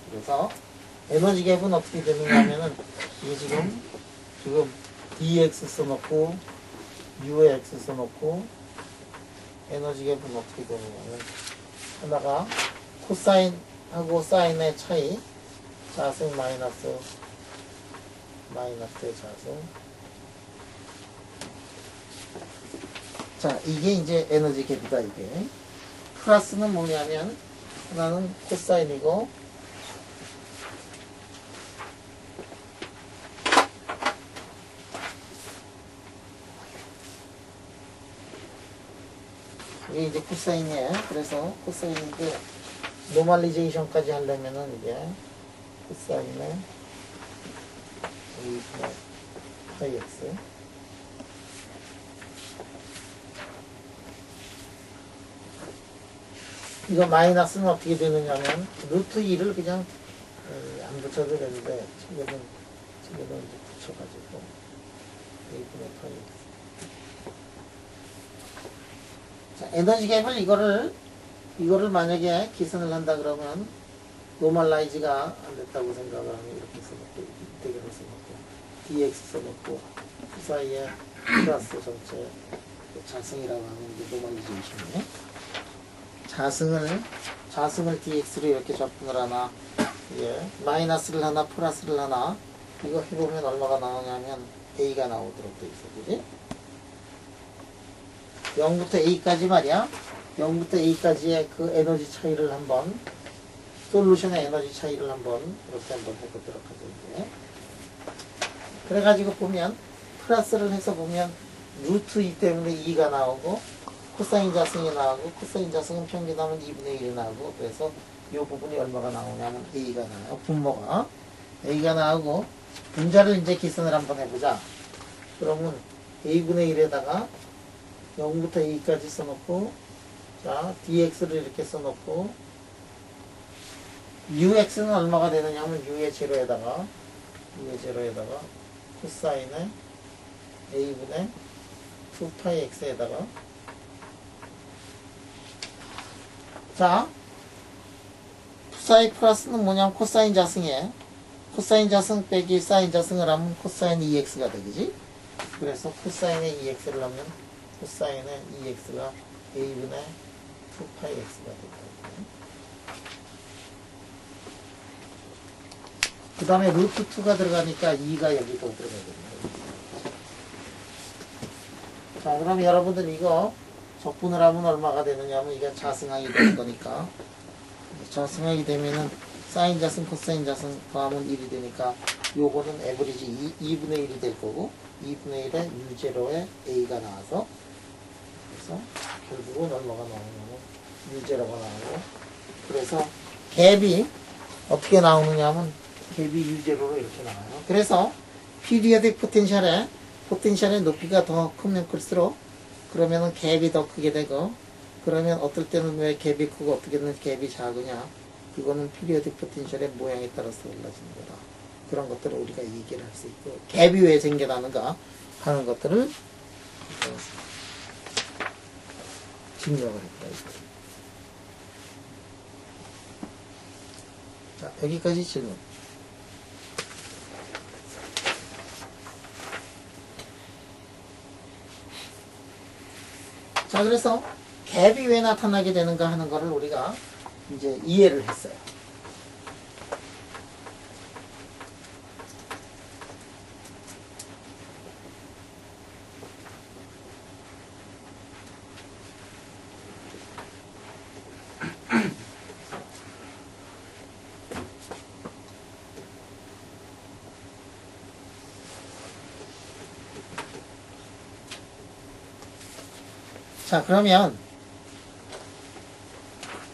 그래서 에너지 갭은 어떻게 되느냐 하면은 이게 지금 dx 써놓고 u의 x 써놓고 에너지 갭은 어떻게 되느냐면 하나가 코사인하고 사인의 차이 자승 마이너스의 자승. 자, 이게 이제 에너지 갭이다, 이게. 플러스는 뭐냐면, 하나는 코사인이고, 이게 이제 코사인이에요. 그래서 코사인인데, 노멀리제이션까지 하려면은 이게, 코사인의 A분의 파이 X. 이거 마이너스는 어떻게 되느냐면 루트 2를 그냥 안 붙여도 되는데 지금은 이제 붙여가지고 A분의 파이 X. 자, 에너지 갭을 이거를 만약에 계산을 한다 그러면 노멀라이즈가 안 됐다고 생각을 하면 이렇게 써놓고 인테그럴 써놓고 dx 써놓고 그 사이에 플러스 전체 자승이라고 하는 게 노멀리제이션이에요. 자승을 dx로 이렇게 접근을 하나, 마이너스를 하나, 플러스를 하나, 이거 해보면 얼마가 나오냐면 a가 나오도록 돼 있어, 그지? 0부터 a까지 말이야. 0부터 a까지의 그 에너지 차이를 한번, 솔루션의 에너지 차이를 한번, 이렇게 한번 해보도록 하죠, 이제. 그래가지고 보면 플러스를 해서 보면 루트 2 때문에 2가 나오고 코사인 자승이 나오고 코사인 자승은 평균하면 2분의 1이 나오고 그래서 이 부분이 얼마가 나오냐면 A가 나와요. 분모가 A가 나오고 분자를 이제 계산을 한번 해보자. 그러면 A분의 1에다가 0부터 A까지 써놓고 자 dx를 이렇게 써놓고 ux는 얼마가 되느냐면 u의 제로에다가 코사인의 a분의 2파이 x에다가 자 사이 플러스는 뭐냐면 코사인 자승이에요. 코사인 자승 빼기 사인 자승을 하면 코사인 2x가 되겠지. 그래서 코사인의 2x를 하면 코사인의 2x가 a분의 2파이 x가 된다. 그 다음에 루트 2가 들어가니까 2가 여기 또 들어가거든요. 자, 그럼 여러분들 이거 적분을 하면 얼마가 되느냐면 이게 자승하게 되는 거니까 자승하게 되면은 사인 자승, 코사인 자승 더하면 1이 되니까 요거는 에버리지 2분의 1이 될 거고 2분의 1에 U0에 A가 나와서 그래서 결국은 얼마가 나오냐면 U0가 나오고 그래서 갭이 어떻게 나오느냐면 갭이 U0로 이렇게 나와요. 그래서 피리어딕 포텐셜의 높이가 더 크면 클수록 그러면은 갭이 더 크게 되고 그러면 어떨 때는 왜 갭이 크고 어떻게는 갭이 작으냐 이거는 피리어딕 포텐셜의 모양에 따라서 달라지는 거다. 그런 것들을 우리가 얘기를 할 수 있고 갭이 왜 생겨나는가 하는 것들을 증명을 했다. 자, 여기까지 질문. 자, 그래서 갭이 왜 나타나게 되는가 하는 것을 우리가 이제 이해를 했어요. 자, 그러면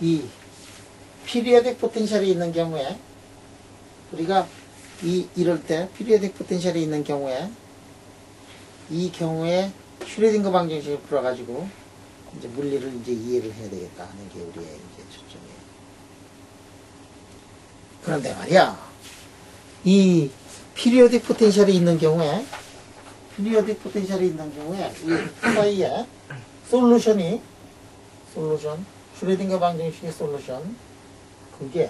이 피리어딕 포텐셜이 있는 경우에 우리가 이럴 때 피리어딕 포텐셜이 있는 경우에 이 경우에 슈레딩거 방정식을 풀어가지고 이제 물리를 이제 이해를 해야 되겠다 하는 게 우리의 이제 초점이에요. 그런데 말이야, 이 피리어딕 포텐셜이 있는 경우에 이 사이에 솔루션 슈레딩거 방정식의 솔루션 그게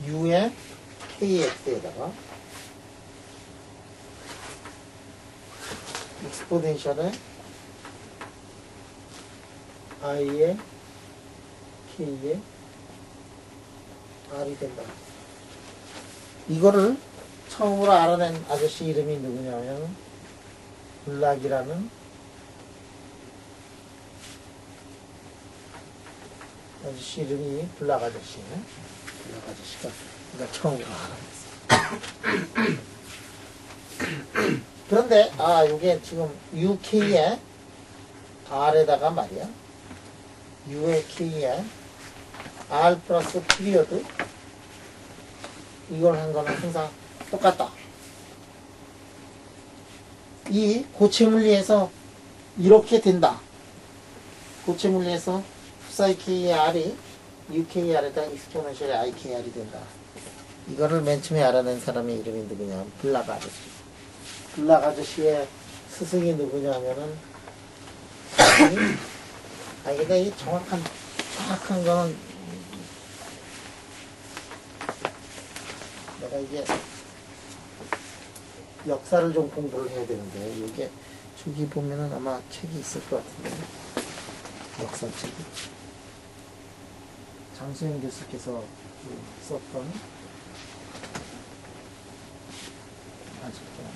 u의 kx에다가 익스포넨셜의 i의 k의 r이 된다. 이거를 처음으로 알아낸 아저씨 이름이 누구냐면 블락이라는 아저씨 이름이 블락 아저씨네. 블락 아저씨가 그러니까 처음으로 알아냈어. 그런데 이게 지금 UK에 R에다가 말이야. U의 K에 R 플러스 피리어드 이걸 한 거는 항상 똑같다. 이 고체물리에서 이렇게 된다. 고체물리에서 사이 K의 R이 UKR에다 익스포넨셜의 IKR이 된다. 이거를 맨 처음에 알아낸 사람의 이름이 누구냐? 블락 아저씨. 블락 아저씨의 스승이 누구냐면은 근데 이 정확한 거는 내가 이게 역사를 좀 공부를 해야 되는데 이게 저기 보면은 아마 책이 있을 것 같은데 역사책이 장수영 교수께서 썼던 아직도 아마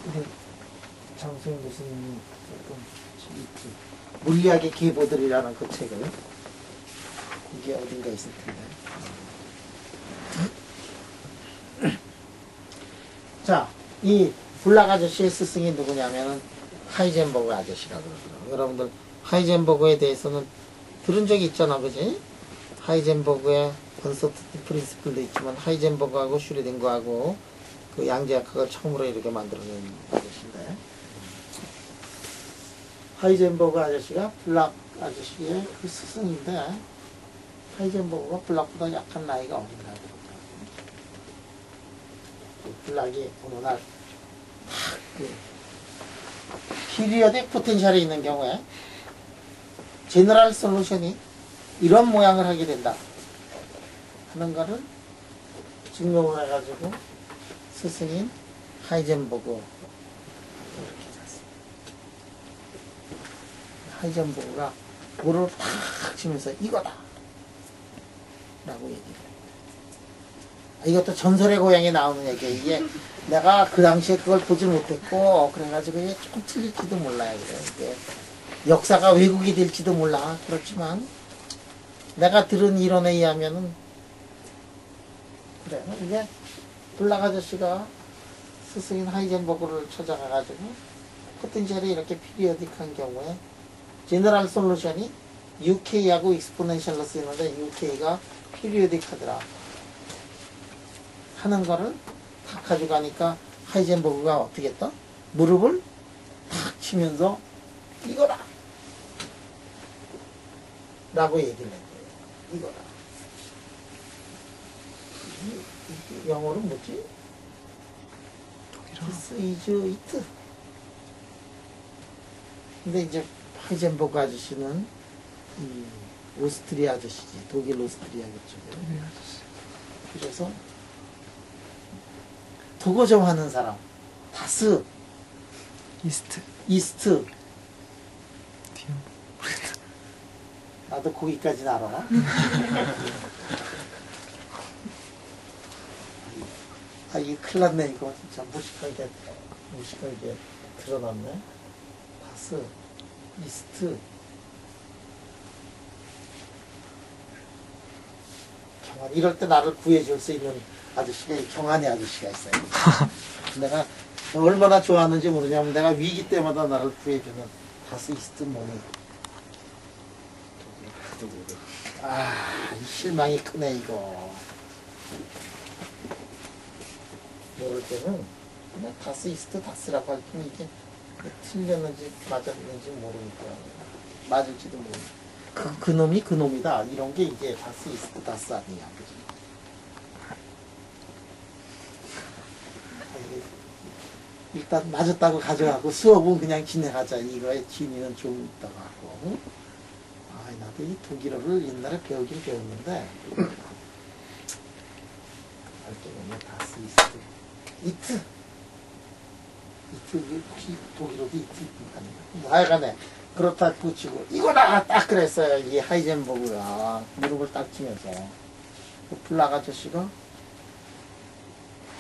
우리 장수영 교수님이 썼던 책이 있지. 물리학의 계보들이라는 그 책을 이게 어딘가 있을 텐데. 자, 이 블락 아저씨의 스승이 누구냐면은 하이젠버그 아저씨라고 그러더라고요. 여러분들 하이젠버그에 대해서는 들은 적이 있잖아, 그지? 하이젠버그의 언서티티 프린시플도 있지만 하이젠버그하고 슈레딩거하고 그 양자역학을 처음으로 이렇게 만들어낸 아저씨인데, 하이젠버그 아저씨가 블락 아저씨의 그 스승인데, 하이젠버그가 블락보다 약한 나이가 어린다. 블락이 어느 날 그 피리어딕 포텐셜이 있는 경우에 제너럴 솔루션이 이런 모양을 하게 된다 하는 거를 증명을 해가지고 스승인 하이젠버그 이렇게 잤습니다. 하이젠버그가 무릎을 탁 치면서 이거다 라고 얘기를 합니다. 이것도 전설의 고향에 나오는 얘기예요. 이게 내가 그 당시에 그걸 보질 못했고 그래가지고 이게 조금 틀릴지도 몰라요. 이게 역사가 왜곡이 될지도 몰라. 그렇지만 내가 들은 이론에 의하면은 그래. 이게 블락 아저씨가 스승인 하이젠버그를 찾아가가지고 포텐셜이 이렇게 피리어딕한 경우에 제너럴 솔루션이 UK하고 익스포넨셜로 쓰이는데 UK가 피리어딕하더라 하는 거를 탁 가져가니까 하이젠버그가 어떻게 했다? 무릎을 탁 치면서 이거라 라고 얘기를 한 거예요. 이거라. 영어로 뭐지? This is it. 근데 이제 하이젠버그 아저씨는 이 오스트리아 아저씨지. 독일 오스트리아 그쪽에. 그래서 도거점 하는 사람, 다스, 이스트. 나도 거기까지는 알아. 아, 이게 큰일 났네, 이거. 진짜 무식하게 드러났네. 다스, 이스트. 경환. 이럴 때 나를 구해줄 수 있는 아저씨가, 경환의 아저씨가 있어요. 내가 얼마나 좋아하는지 모르냐면 내가 위기 때마다 나를 구해주는 다스 이스트 모니. 아, 실망이 크네, 이거. 모를 때는 그냥 다스 이스트 다스라고 할 뿐 이게 틀렸는지 맞았는지 모르니까. 맞을지도 모르니까. 그 놈이 그 놈이다. 이런 게 이게 다스 이스트 다스 아니야. 그지? 일단 맞았다고 가져가고 수업은 그냥 진행하자. 이거의 진위는 좀 있다고 하고. 아, 나도 이 독일어를 옛날에 배우긴 배웠는데 알게 보면 다스 이스트 이트 혹시 독일어도 이트 아닌가? 하여간에 그렇다 붙이고 이거다 딱 그랬어요. 이 하이젠버그가 무릎을 딱 치면서 그 블락 아저씨가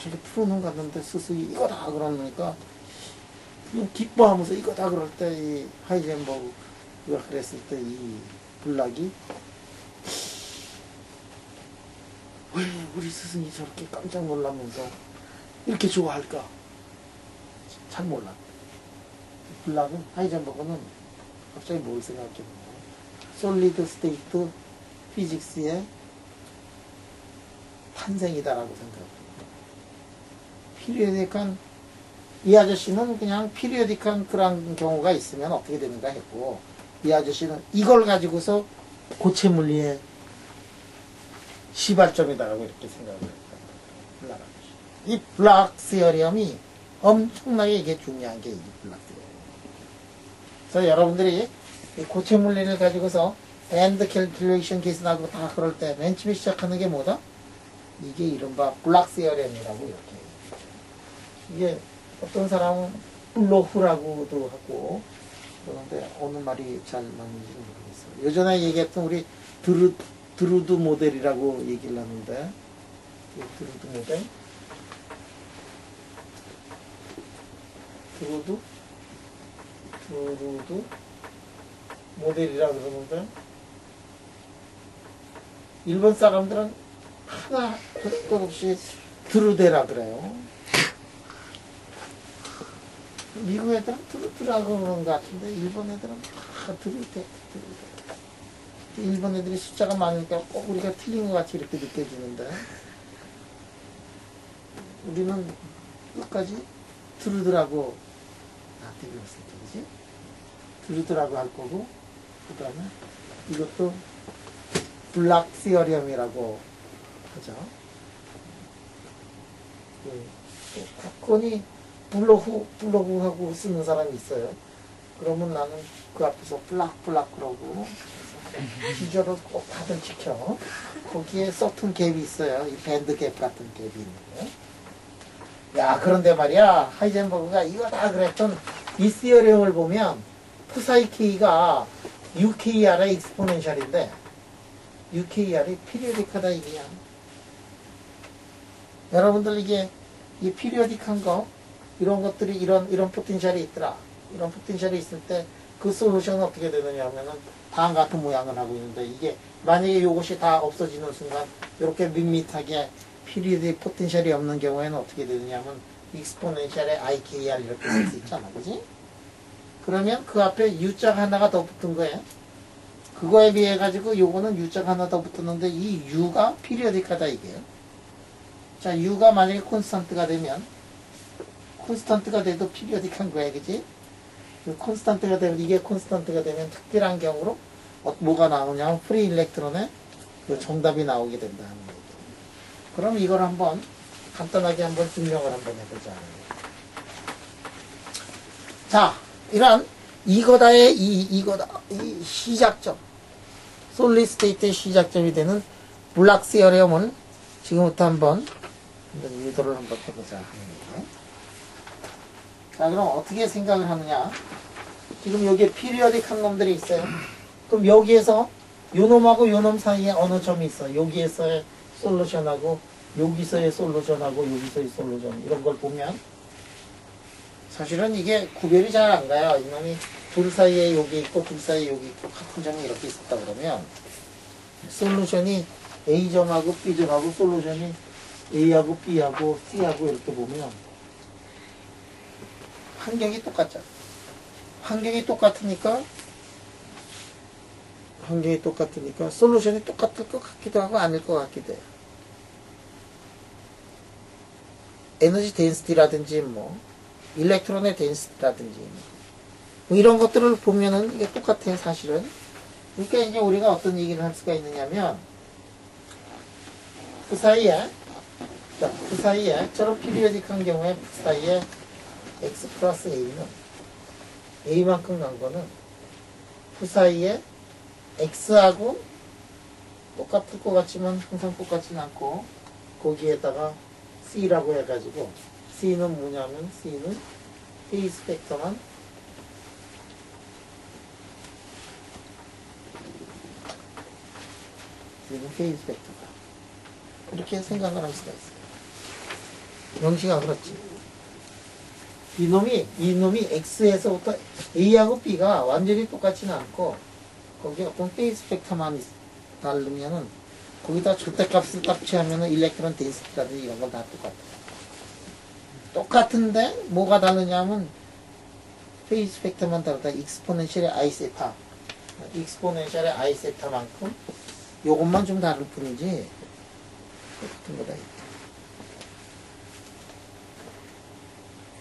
저기 푸르는 갔는데 스승이 이거다 그러니까 기뻐하면서 이거다 그럴 때 이 하이젠버그가 그랬을 때 이 블락이 왜 우리 스승이 저렇게 깜짝 놀라면서 이렇게 좋아할까? 잘 몰라. 블락은, 하이젠버그는 갑자기 뭘 생각했는데 솔리드 스테이트 피직스의 탄생이다라고 생각합니다. 피리어딕한, 이 아저씨는 그냥 피리어딕한 그런 경우가 있으면 어떻게 되는가 했고, 이 아저씨는 이걸 가지고서 고체 물리의 시발점이다라고 이렇게 생각을 했다. 이 블락 시어리엄이 엄청나게 이게 중요한 게 이 블락 시어리엄. 그래서 여러분들이 이 고체 물리를 가지고서 엔드 캘큘레이션 계산하고 다 그럴 때 맨 처음에 시작하는 게 뭐다? 이게 이른바 블락 시어리엄이라고 이렇게. 이게 어떤 사람은 블로프라고도 하고 그런데 어느 말이 잘 맞는지 모르겠어요. 예전에 얘기했던 우리 드루드 모델이라고 얘기를 하는데 드루드 모델 드루드 모델이라고 그러는데 일본 사람들은 하나 것 없이 드루데라 그래요. 미국 애들은 드루드라고 그러는 것 같은데 일본 애들은 다 드루데. 일본 애들이 숫자가 많으니까 꼭 우리가 틀린 것 같이 이렇게 느껴지는데 우리는 끝까지 드루드라고 되게 없을 때, 그지? 드루드라고 할 거고, 그 다음에 이것도 블락 시어리엄이라고 하죠. 또 가끔이 블로후하고 쓰는 사람이 있어요. 그러면 나는 그 앞에서 블락 그러고 기저를 꼭 다들 지켜. 거기에 서툰 갭이 있어요. 이 밴드 갭 같은 갭이 있는데. 야, 그런데 말이야, 하이젠버그가 이거 다 그랬던 이 시어리엄을 보면 푸사이 K가 UKR의 익스포넨셜인데 UKR이 피리오딕하다 이게야. 여러분들 이게 이 피리오딕한 거 이런 것들이 이런 포텐셜이 있더라. 이런 포텐셜이 있을 때 그 솔루션은 어떻게 되느냐 하면은 다음 같은 모양을 하고 있는데 이게 만약에 이것이 다 없어지는 순간 이렇게 밋밋하게 피리오딕 포텐셜이 없는 경우에는 어떻게 되느냐 하면 익스포넨셜의 IKR 이렇게 쓸 수 있잖아. 그지? 그러면 그 앞에 U자가 하나가 더 붙은 거예요. 그거에 비해 가지고 요거는 U자가 하나 더 붙었는데 이 U가 피리오딕하다 이게요. 자, U가 만약에 콘스탄트가 되면 콘스탄트가 돼도 피리오딕한 거야. 그지? 콘스탄트가 되면 이게 콘스탄트가 되면 특별한 경우로 뭐가 나오냐 하면 프리 일렉트론의 그 정답이 나오게 된다 하는 거예요. 그럼 이걸 한번 간단하게 한번 증명을 한번 해보자. 자, 이런 이거다의 이거다 이 시작점 솔리드 스테이트의 시작점이 되는 블락 시어리엄을 지금부터 한번 유도를 한번 해보자 하는 거예요. 자, 그럼 어떻게 생각을 하느냐? 지금 여기에 피리어딕한 놈들이 있어요. 그럼 여기에서 요 놈하고 요 놈 사이에 어느 점이 있어? 여기에서의 솔루션하고 여기서의 솔루션하고 여기서의 솔루션 이런 걸 보면 사실은 이게 구별이 잘 안 가요. 이놈이 둘 사이에 여기 있고 둘 사이에 여기 있고 같은 점이 이렇게 있었다 그러면 솔루션이 A점하고 B점하고 솔루션이 A하고 B하고 C하고 이렇게 보면 환경이 똑같잖아. 환경이 똑같으니까 솔루션이 똑같을 것 같기도 하고 아닐 것 같기도 해요. 에너지 덴시티라든지 뭐 일렉트론의 덴시티라든지 뭐 이런 것들을 보면은 이게 똑같아요, 사실은. 그러니까 이제 우리가 어떤 얘기를 할 수가 있느냐면 그 사이에 저런 피리오딕한 경우에 그 사이에 X 플러스 A는 A만큼 간 거는 그 사이에 X하고 똑같을 것 같지만 항상 똑같지는 않고 거기에다가 C라고 해가지고 C는 뭐냐면 C는 페이스 팩터만 C는 페이스 팩터다. 그렇게 생각을 할 수가 있어요. 명시가 그렇지. 이놈이 X에서부터 A하고 B가 완전히 똑같지는 않고 거기에 어떤 페이스 팩터만 다르면은 거기다 절대값을 딱 취하면은 일렉트론 덴시티라든지 이런 건 다 똑같아. 똑같은데 뭐가 다르냐면 페이스 팩터만 다르다. 익스포넨셜의 I 세타만큼 요것만 좀 다를 뿐이지 똑같은 거다.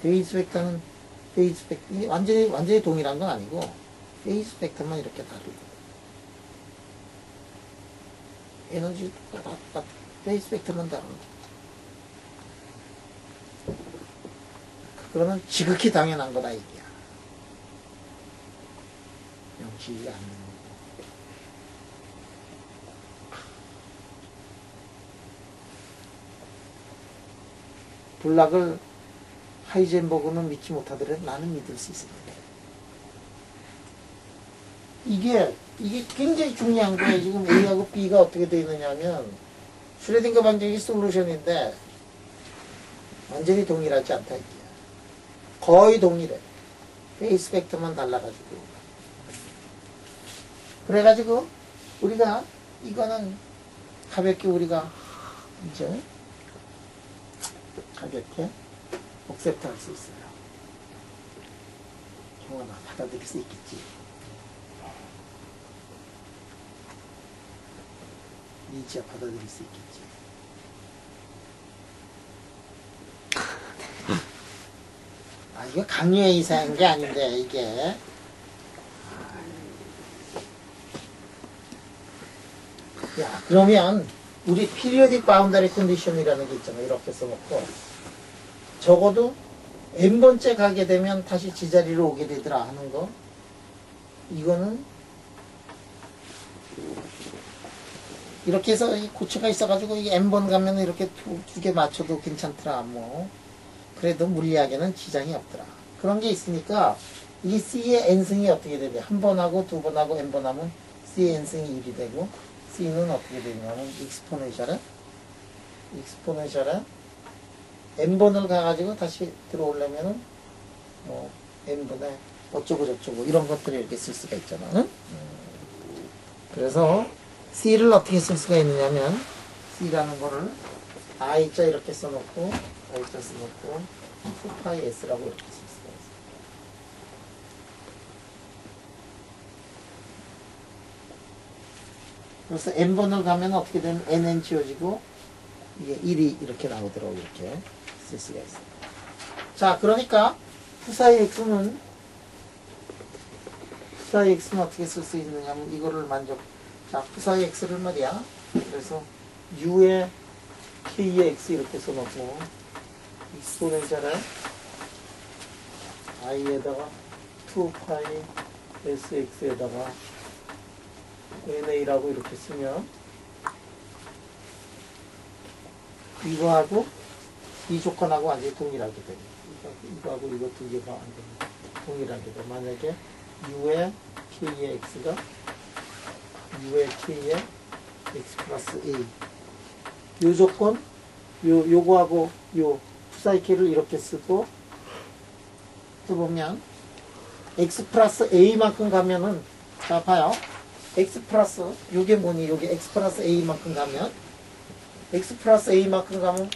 페이스 팩터는 완전히 동일한 건 아니고 페이스 팩터만 이렇게 다르고 에너지 똑같아. 페이스 팩터만 다른 거. 그러면 지극히 당연한 거다 이게야. 명시지 않는 거고. 블락을 하이젠버그는 믿지 못하더라도 나는 믿을 수 있습니다. 이게 굉장히 중요한 거예요. 지금 A하고 B가 어떻게 되어 있느냐면 슈레딩거 방정식 솔루션인데 완전히 동일하지 않다 이게. 거의 동일해. 페이스 팩터만 달라가지고. 그래가지고 우리가 이거는 가볍게 우리가 이제 가볍게 억셉트 할 수 있어요. 경험아, 받아들일 수 있겠지. 니지야, 받아들일 수 있겠지. 아, 이거 강요의 이상한 게 아닌데, 이게. 야, 그러면, 우리 periodic boundary condition이라는 게 있잖아. 이렇게 써놓고. 적어도 n번째 가게 되면 다시 제자리로 오게 되더라 하는 거. 이거는, 이렇게 해서 이 고체가 있어가지고, 이 n번 가면 이렇게 두 개 맞춰도 괜찮더라. 뭐. 그래도 물리학에는 지장이 없더라. 그런 게 있으니까 이 C의 n승이 어떻게 되냐. 한 번 하고 두 번 하고 n번 하면 C의 n승이 1이 되고 C는 어떻게 되냐면 익스포넨셜에 n번을 가가지고 다시 들어오려면은 뭐 n분의 어쩌고 저쩌고 이런 것들을 이렇게 쓸 수가 있잖아. 응? 그래서 C를 어떻게 쓸 수가 있느냐면 C라는 거를 I자 이렇게 써놓고 I자 써놓고 2파이 S라고 이렇게 쓸 수가 있어요. 그래서 n번을 가면 어떻게 되면 nn 지워지고 이게 1이 이렇게 나오도록 이렇게 쓸 수가 있어요. 자, 그러니까 푸사의 x는 어떻게 쓸 수 있느냐면 이거를 자, 푸사의 x를 말이야. 그래서 u의 k의 x 이렇게 써놓고 익스포넨셜에 i에다가 2파이 sx에다가 na라고 이렇게 쓰면 이거하고 이 조건하고 완전히 동일하게 돼요. 이거하고 이거 두 개가 완전히 동일하게 돼. 만약에 u의 k의 x가 u의 k의 x 플러스 a 요 조건 요거하고 요 푸사이키를 이렇게 쓰고 또 보면 x 플러스 a만큼 가면은 자 봐요. x 플러스 요게 뭐니? 요게 x 플러스 a만큼 가면 x 플러스 a만큼 가면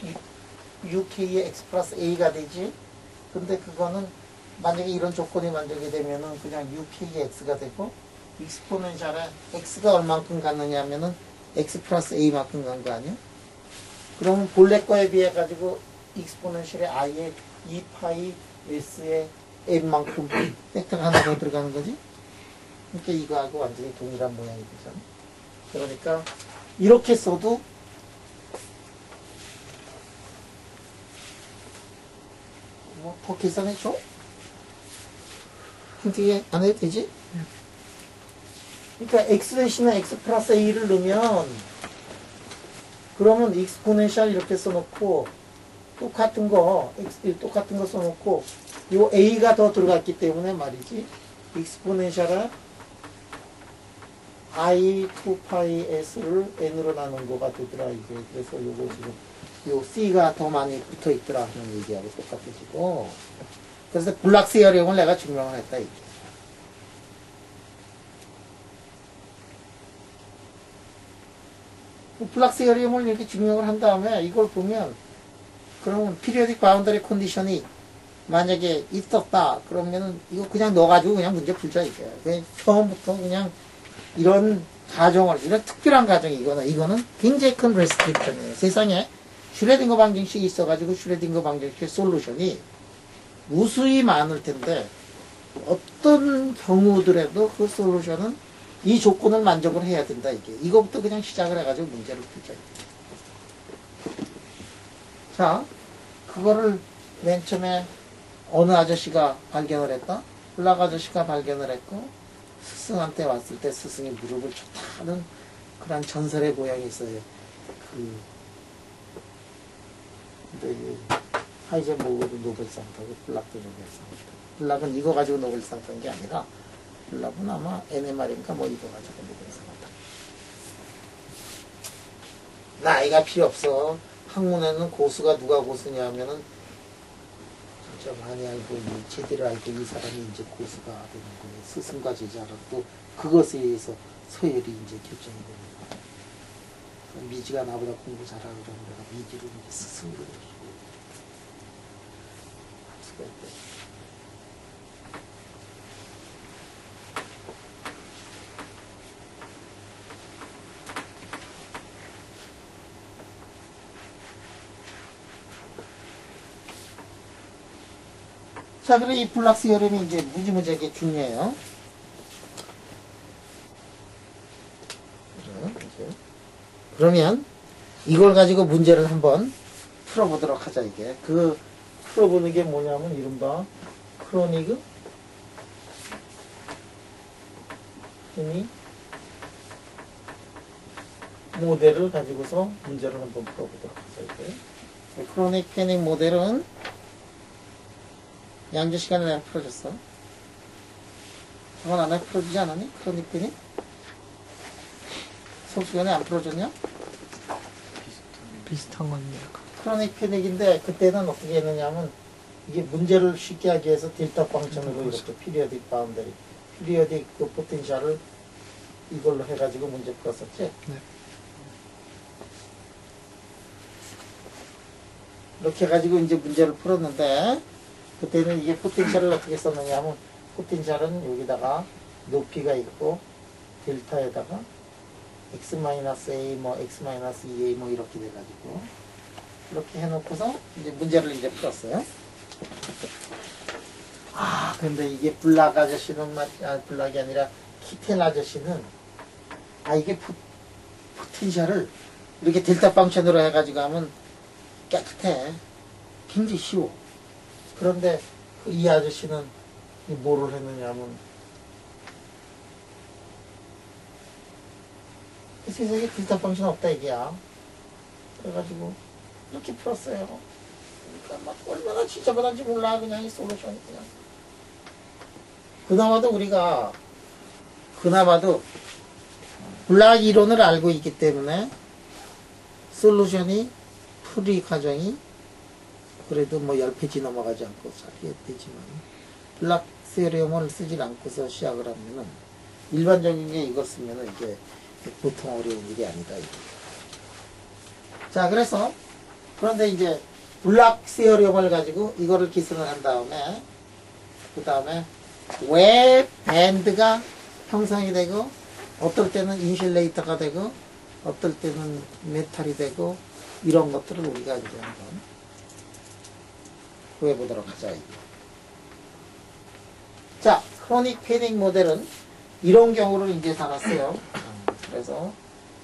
uk의 x 플러스 a가 되지. 근데 그거는 만약에 이런 조건이 만들게 되면은 그냥 uk의 x가 되고 익스포넨셜에 x가 얼만큼 갔느냐 하면은 x 플러스 a만큼 간 거 아니야? 그러면 본래 거에 비해 가지고 익스포넨셜의 i에 2파이 s의 n만큼 팩터가 하나 더 들어가는 거지. 그러니까 이거하고 완전히 동일한 모양이 되잖아. 그러니까 이렇게 써도 뭐 더 계산해 줘? 어떻게 안 해도 되지? 그러니까 x 대신에 x 플러스 a를 넣으면 그러면 익스포넨셜 이렇게 써놓고 똑같은 거 써놓고 요 a가 더 들어갔기 때문에 말이지 익스포넨셜에 i 2파이 s를 n으로 나눈 거가 되더라 이게. 그래서 요거 지금 요 c가 더 많이 붙어 있더라 하는 얘기하고 똑같아지고. 그래서 블락 시어링을 내가 증명을 했다 이게. 블락 시어링을 이렇게 증명을 한 다음에 이걸 보면 그러면 피리오딕 바운더리 컨디션이 만약에 있었다 그러면은 이거 그냥 넣어가지고 그냥 문제 풀자 이게. 그냥 처음부터 그냥 이런 이런 특별한 가정이 이거는 굉장히 큰 레스트릭션이에요. 세상에 슈레딩거 방정식이 있어가지고 슈레딩거 방정식의 솔루션이 무수히 많을 텐데 어떤 경우들에도 그 솔루션은 이 조건을 만족을 해야 된다 이게. 이거부터 그냥 시작을 해가지고 문제를 풀자. 자, 그거를 맨 처음에 어느 아저씨가 발견을 했다? 블락 아저씨가 발견을 했고 스승한테 왔을 때 스승이 무릎을 쳤다 하는 그런 전설의 모양이 있어요. 근데 하이젠버그도 노벨상 타고 블락도 노벨상 타고. 블락은 이거 가지고 노벨상 탄 게 아니라 블락은 아마 NMR인가 뭐 이거 가지고 노벨상 탔다. 나이가 필요 없어. 학문에는 고수가 누가 고수냐 하면은 진짜 많이 알고 제대로 알고 이 사람이 이제 고수가 되는 거예요. 스승과 제자가 또 그것에 의해서 서열이 이제 결정이 되는 거예요. 미지가 나보다 공부 잘하고 그러면 내가 미지를 이제 스승으로 해주고 할 수가 있대. 자, 그리고 이 블락스 여름이 이제 무지무지하게 중요해요. 그러면 이걸 가지고 문제를 한번 풀어보도록 하자, 이게. 그 풀어보는 게 뭐냐면, 이른바 크로니그 힘이 모델을 가지고서 문제를 한번 풀어보도록 하자, 이게. 크로닉 패닉 모델은 양조 시간에 내가 풀어줬어. 저건 안 풀어주지 않았니? 크로닉 패닉? 수업 시간에 안 풀어줬냐? 비슷한 건데. 크로닉 패닉인데 그때는 어떻게 했느냐면 이게 문제를 쉽게 하기 위해서 델타 방정으로 이렇게 피리어딕 바운더리, 피리어딕 그 포텐셜을 이걸로 해가지고 문제 풀었었지? 네. 이렇게 해가지고 이제 문제를 풀었는데 그때는 이게 포텐셜을 어떻게 썼느냐 하면 포텐셜은 여기다가 높이가 있고 델타에다가 x-a 뭐 x-2a 뭐 이렇게 돼가지고 이렇게 해놓고서 이제 문제를 이제 풀었어요. 아 근데 이게 블락 아저씨는 블락이 아니라 키텔 아저씨는 이게 포텐셜을 이렇게 델타 방션으로 해가지고 하면 깨끗해. 굉장히 쉬워. 그런데 이 아저씨는 뭐를 했느냐 하면 이 세상에 델타 방션 없다 이게야. 그래가지고 이렇게 풀었어요. 그러니까 막 얼마나 지저분한지 몰라. 그냥 이 솔루션이 그냥. 그나마도 블락 이론을 알고 있기 때문에 솔루션이 풀이 과정이 그래도 뭐 10페이지 넘어가지 않고 살게 되지만 블락 세리움을 쓰질 않고서 시작을 하면은 일반적인 게 이걸 쓰면은 이게 보통 어려운 일이 아니다. 이게. 자, 그런데 이제 블락 세어리움을 가지고 이거를 기술을 한 다음에 그 다음에 왜 밴드가 형성이 되고 어떨 때는 인슐레이터가 되고 어떨 때는 메탈이 되고 이런 것들을 우리가 이제 한번 구해보도록 하자. 이게. 자, 크로닉 패닉 모델은 이런 경우를 이제 달았어요. 그래서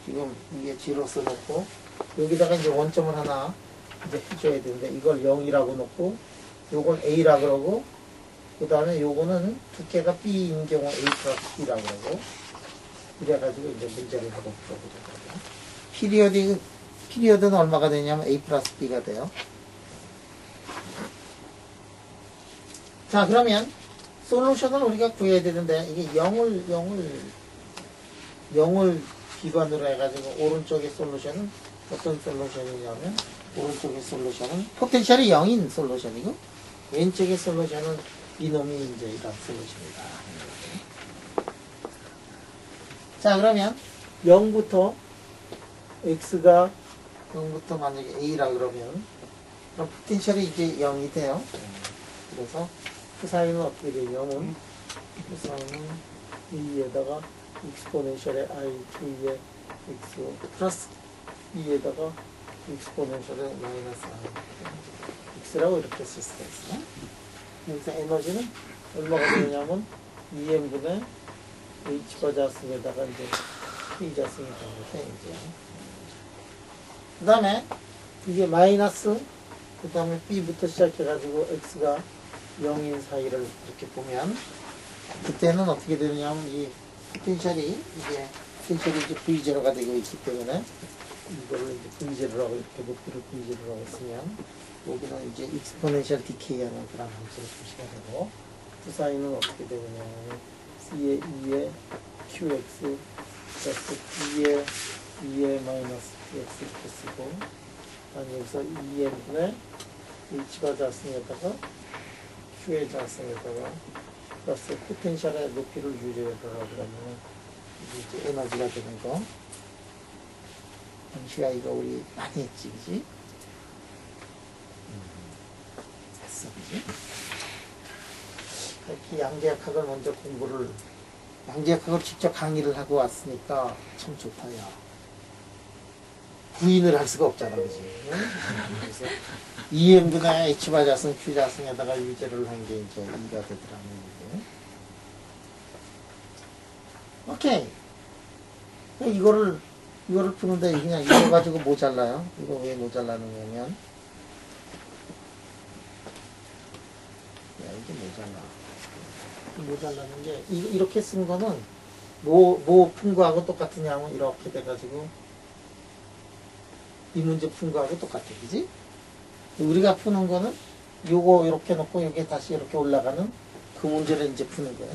지금 이게 G로 써놓고 여기다가 이제 원점을 하나 이제 해줘야 되는데 이걸 0이라고 놓고 요걸 A라고 그러고 그 다음에 요거는 두께가 B인 경우 A 플러스 B라고 그러고 이래가지고 이제 문제를 하고 풀어보도록 하죠. 피리어드는 얼마가 되냐면 A 플러스 B가 돼요. 자, 그러면 솔루션을 우리가 구해야 되는데 이게 0을 기반으로 해가지고 오른쪽의 솔루션은 어떤 솔루션이냐면 오른쪽의 솔루션은 포텐셜이 0인 솔루션이고 왼쪽의 솔루션은 이놈이 이제 이런 솔루션이다. 자, 그러면 0부터 x가 0부터 만약에 a라 그러면 그럼 포텐셜이 이제 0이 돼요. 그래서 그 사이는 어떻게 되냐면 그 사이는 2에다가 익스포넨셜의 i, 2의 x 플러스 2에다가 익스포넨셜의 마이너스 i x라고 이렇게 쓸 수가 있어요. 그래서 에너지는 얼마가 되냐면 2n분의 h가 자승에다가 이제 p 자승이 되는데 이제 그 다음에 이게 마이너스 그 다음에 b부터 시작해가지고 x가 0인 사이를 이렇게 보면 그때는 어떻게 되느냐면 이 포텐셜이 이제 V0가 되고 있기 때문에 이거를 이제 V0라고 이렇게 높이를 V0라고 쓰면 여기는 이제 익스포넨셜 디케이하는 그런 함수를 표시가 되고 그 사이는 어떻게 되느냐면 C의 2의 QX 플러스 B의 마이너스 QX 이렇게 쓰고 아니 여기서 2n분의 H가 자승에다가 Q의 자승에다가 플러스 포텐셜의 높이를 유지해서 그러면 이제 에너지가 되는 거 MCI가 우리 많이 했지, 그지? 했어, 그지? 이렇게 양재역학을 먼저 양재역학을 직접 강의를 하고 왔으니까 참 좋다, 야. 부인을 할 수가 없잖아, 그지? 응? 그래서 H분의 H바 자승 Q 자승에다가 유제를 한 게 이제 2가 되더라는 얘기. 오케이. 이거를 푸는데 그냥 이거 가지고 모자라요. 이거 왜 모자라는 거냐면, 야, 이게 모자라는 게, 이렇게 쓴 거는 푼 거하고 똑같으냐면 이렇게 돼가지고, 이 문제 푼 거하고 똑같아, 그지? 우리가 푸는 거는 요거 이렇게 놓고 여기에 다시 이렇게 올라가는 그 문제를 이제 푸는 거예요.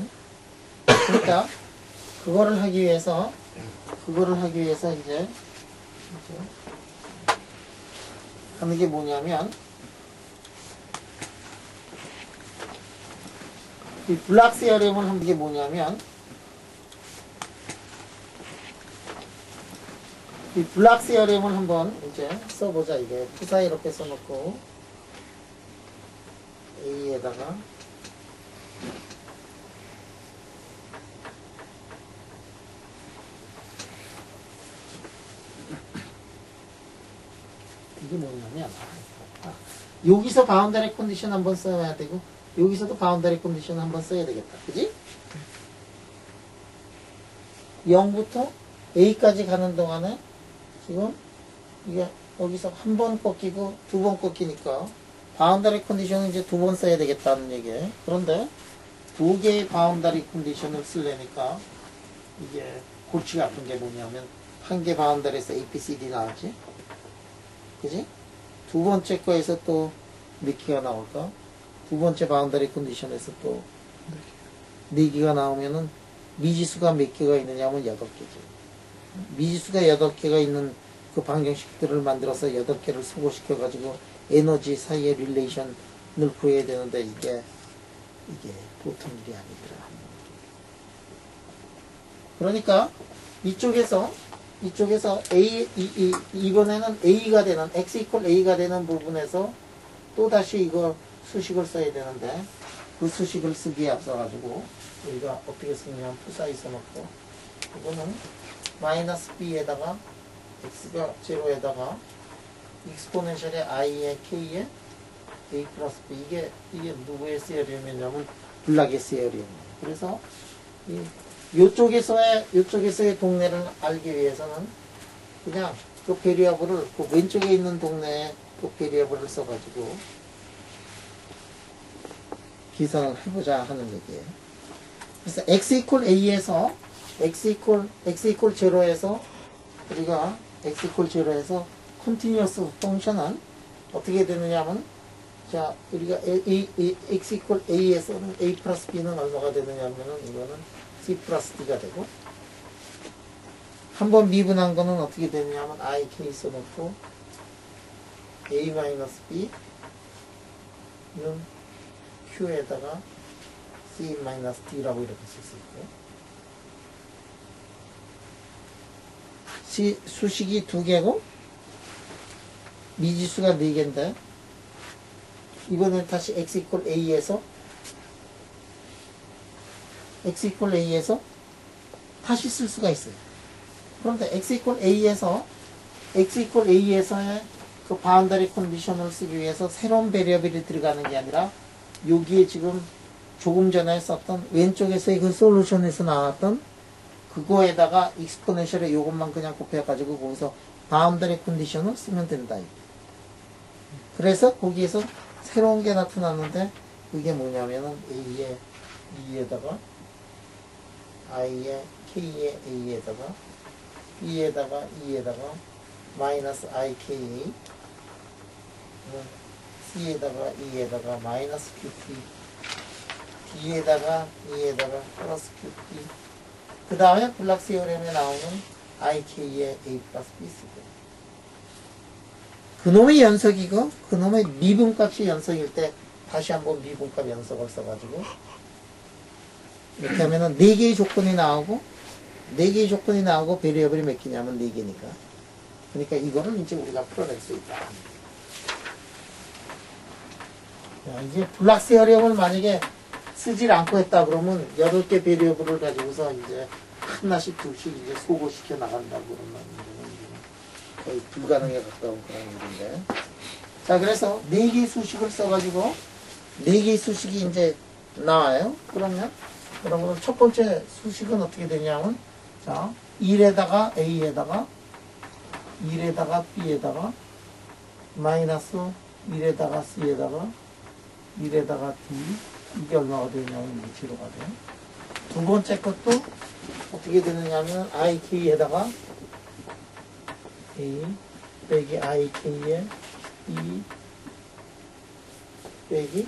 그러니까 그거를 하기 위해서 이제 하는 게 뭐냐면 이 블락 세어렘을 하는 게 뭐냐면 이 블락 세어렘을 한번 이제 써보자. 이게 푸사 이렇게 써놓고 A에다가 이게 뭐냐면 여기서 바운더리 컨디션 한번 써야 되고 여기서도 바운더리 컨디션 한번 써야 되겠다. 그지? 0부터 A까지 가는 동안에 지금 이게 여기서 한 번 꺾이고 두 번 꺾이니까 바운더리 컨디션은 이제 두 번 써야 되겠다는 얘기예요. 그런데 두 개의 바운더리 컨디션을 쓰려니까 이게 골치가 아픈 게 뭐냐면 한 개 바운더리에서 A, B, C, D 나왔지? 그지? 두 번째 거에서 또 몇 개가 나올까? 두 번째 바운더리 컨디션에서 또 네 개가 나오면은 미지수가 몇 개가 있느냐면 8개지. 미지수가 8개가 있는 그 방정식들을 만들어서 8개를 소거시켜가지고 에너지 사이의 릴레이션을 구해야 되는데 이게 보통 일이 아니더라. 그러니까 이쪽에서 이번에는 A가 되는, X 이퀄 A가 되는 부분에서 또다시 이거 수식을 써야 되는데 그 수식을 쓰기에 앞서가지고 우리가 어떻게 쓰냐면 푸사에 써놓고 이거는 마이너스 B에다가 X가 제로에다가 익스포넨셜의 I에 K에 A 플러스 B 이게 누구의 세어리움이냐면 블락의 세어리움. 그래서 요쪽에서의 동네를 알기 위해서는 그냥 그 베리어블을 그 왼쪽에 있는 동네에 그 베리어블을 써가지고 계산을 해보자 하는 얘기예요. 그래서 x 이퀄 a에서 x 이퀄 0에서 우리가 x 이퀄 0에서 컨티뉴어스 펑션은 어떻게 되느냐면 자 우리가 x 이퀄 a에서는 a 플러스 b는 얼마가 되느냐면은 이거는 c 플러스 d가 되고 한번 미분한 거는 어떻게 되느냐면 i k 써놓고 a 마이너스 b는 q에다가 c 마이너스 d라고 이렇게 쓸 수 있고요. 수식이 2개고 미지수가 4개인데 이번엔 다시 x 이퀄 a에서 다시 쓸 수가 있어요. 그런데 x 이퀄 a에서의 그 바운더리 컨디션을 쓰기 위해서 새로운 베리어블이 들어가는 게 아니라 여기에 지금 조금 전에 썼던 왼쪽에서의 그 솔루션에서 나왔던 그거에다가 익스포넨셜에 요것만 그냥 곱해가지고 거기서 바운더리 컨디션을 쓰면 된다. 그래서 거기에서 새로운 게 나타났는데 그게 뭐냐면은 A에 E에다가 I에 K에 A에다가 B에다가 E에다가 마이너스 IKA C에다가 E에다가 마이너스 QP D에다가 E에다가 플러스 QP 그 다음에 블락 세어렘에 나오는 IK의 A 플러스 B 쓰고 그놈의 연속이고 그놈의 미분값이 연속일 때 다시 한번 미분값 연속을 써가지고 이렇게 하면은 4개의 조건이 나오고 베리어블이 몇 개냐면 4개니까 그러니까 이거를 이제 우리가 풀어낼 수 있다. 자, 이제 블락세어령을 만약에 쓰질 않고 했다 그러면 8개 베리어블을 가지고서 이제 하나씩 둘씩 이제 소거시켜 나간다고 그러면 거의 불가능에 가까운 그런 일인데. 자, 그래서 4개의 수식을 써가지고 4개의 수식이 이제 나와요. 그러면 첫 번째 수식은 어떻게 되냐면, 자, 1에다가 A에다가 1에다가 B에다가 마이너스 1에다가 C에다가 1에다가 D, 이게 얼마가 되냐면 이게 제로가 돼요. 두 번째 것도 어떻게 되느냐면 IK에다가 A 빼기 IK에 2 빼기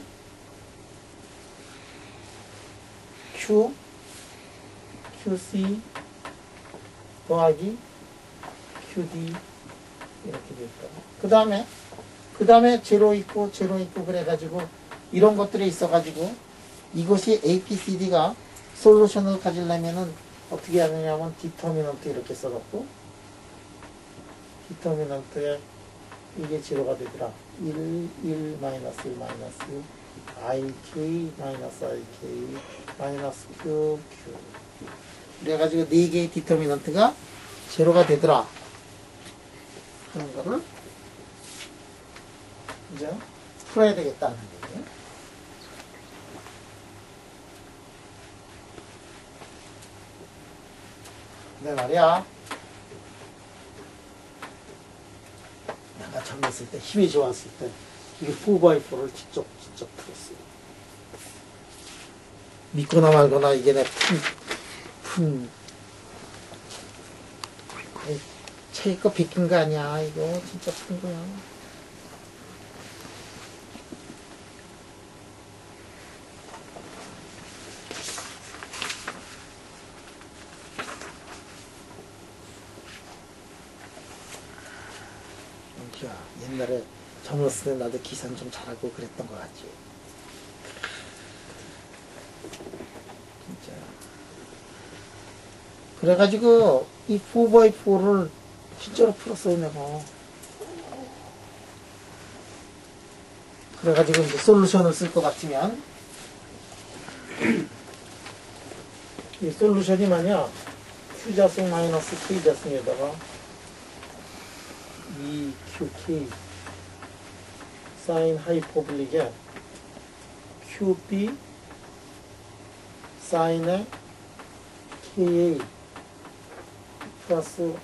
Q QC 더하기 QD 이렇게 되있고, 그 다음에 제로 있고 그래가지고 이런 것들이 있어가지고 이것이 ABCD가 솔루션을 가지려면은 어떻게 하느냐면 디터미넌트 이렇게 써놓고 디터미넌트에 이게 제로가 되더라. 1 마이너스 1 마이너스 IK 마이너스 IK 마이너스 Q 그래가지고 4개의 디터미넌트가 제로가 되더라 하는 거를 이제 풀어야 되겠다는 얘기예요. 네 말이야. 내가 젊었을 때 힘이 좋았을 때 이게 4x4를 직접 풀었어요. 믿거나 말거나 이게 내 체이 거 비낀 거 아니야. 이거 진짜 푼 거야. 야, 옛날에 젊었을 때 나도 기산 좀 잘하고 그랬던 것 같지. 진짜. 그래가지고 이 4x4를 실제로 풀었어요, 내가. 그래가지고 이제 솔루션을 쓸 것 같으면 이 솔루션이 만약 Q자승 마이너스 K자승에다가 2QK 사인 하이퍼블릭에 QB 사인의 KA 플러스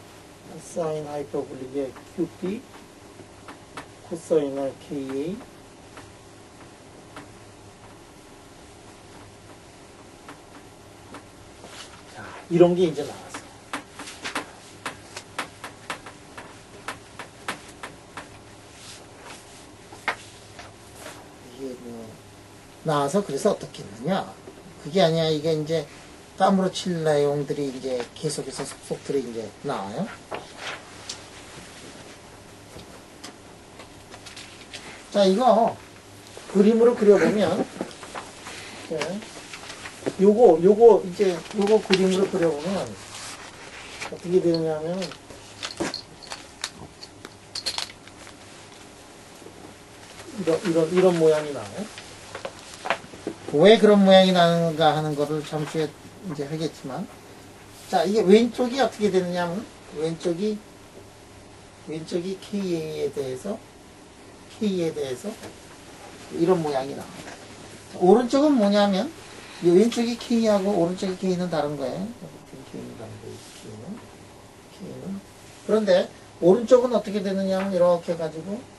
사인 하이퍼블릭의 QB 코사인의 KA 자, 이런 게 이제 나왔어. 나와서 그래서 어떻게 했느냐. 그게 아니야. 이게 이제 땀으로 칠 내용들이 이제 계속해서 속속들이 이제 나와요. 자, 이거 그림으로 그려보면, 네. 요거 그림으로 그려보면 어떻게 되느냐면, 이런 모양이 나와요. 왜 그런 모양이 나는가 하는 것을 잠시 후에 이제 하겠지만, 자, 이게 왼쪽이 어떻게 되느냐면, 왼쪽이 KA에 대해서 이런 모양이 나옵니다. 오른쪽은 뭐냐면, 이 왼쪽이 K하고 오른쪽이 K는 다른 거예요. K는 다른 거예요. K는. 그런데, 오른쪽은 어떻게 되느냐면, 이렇게 해가지고,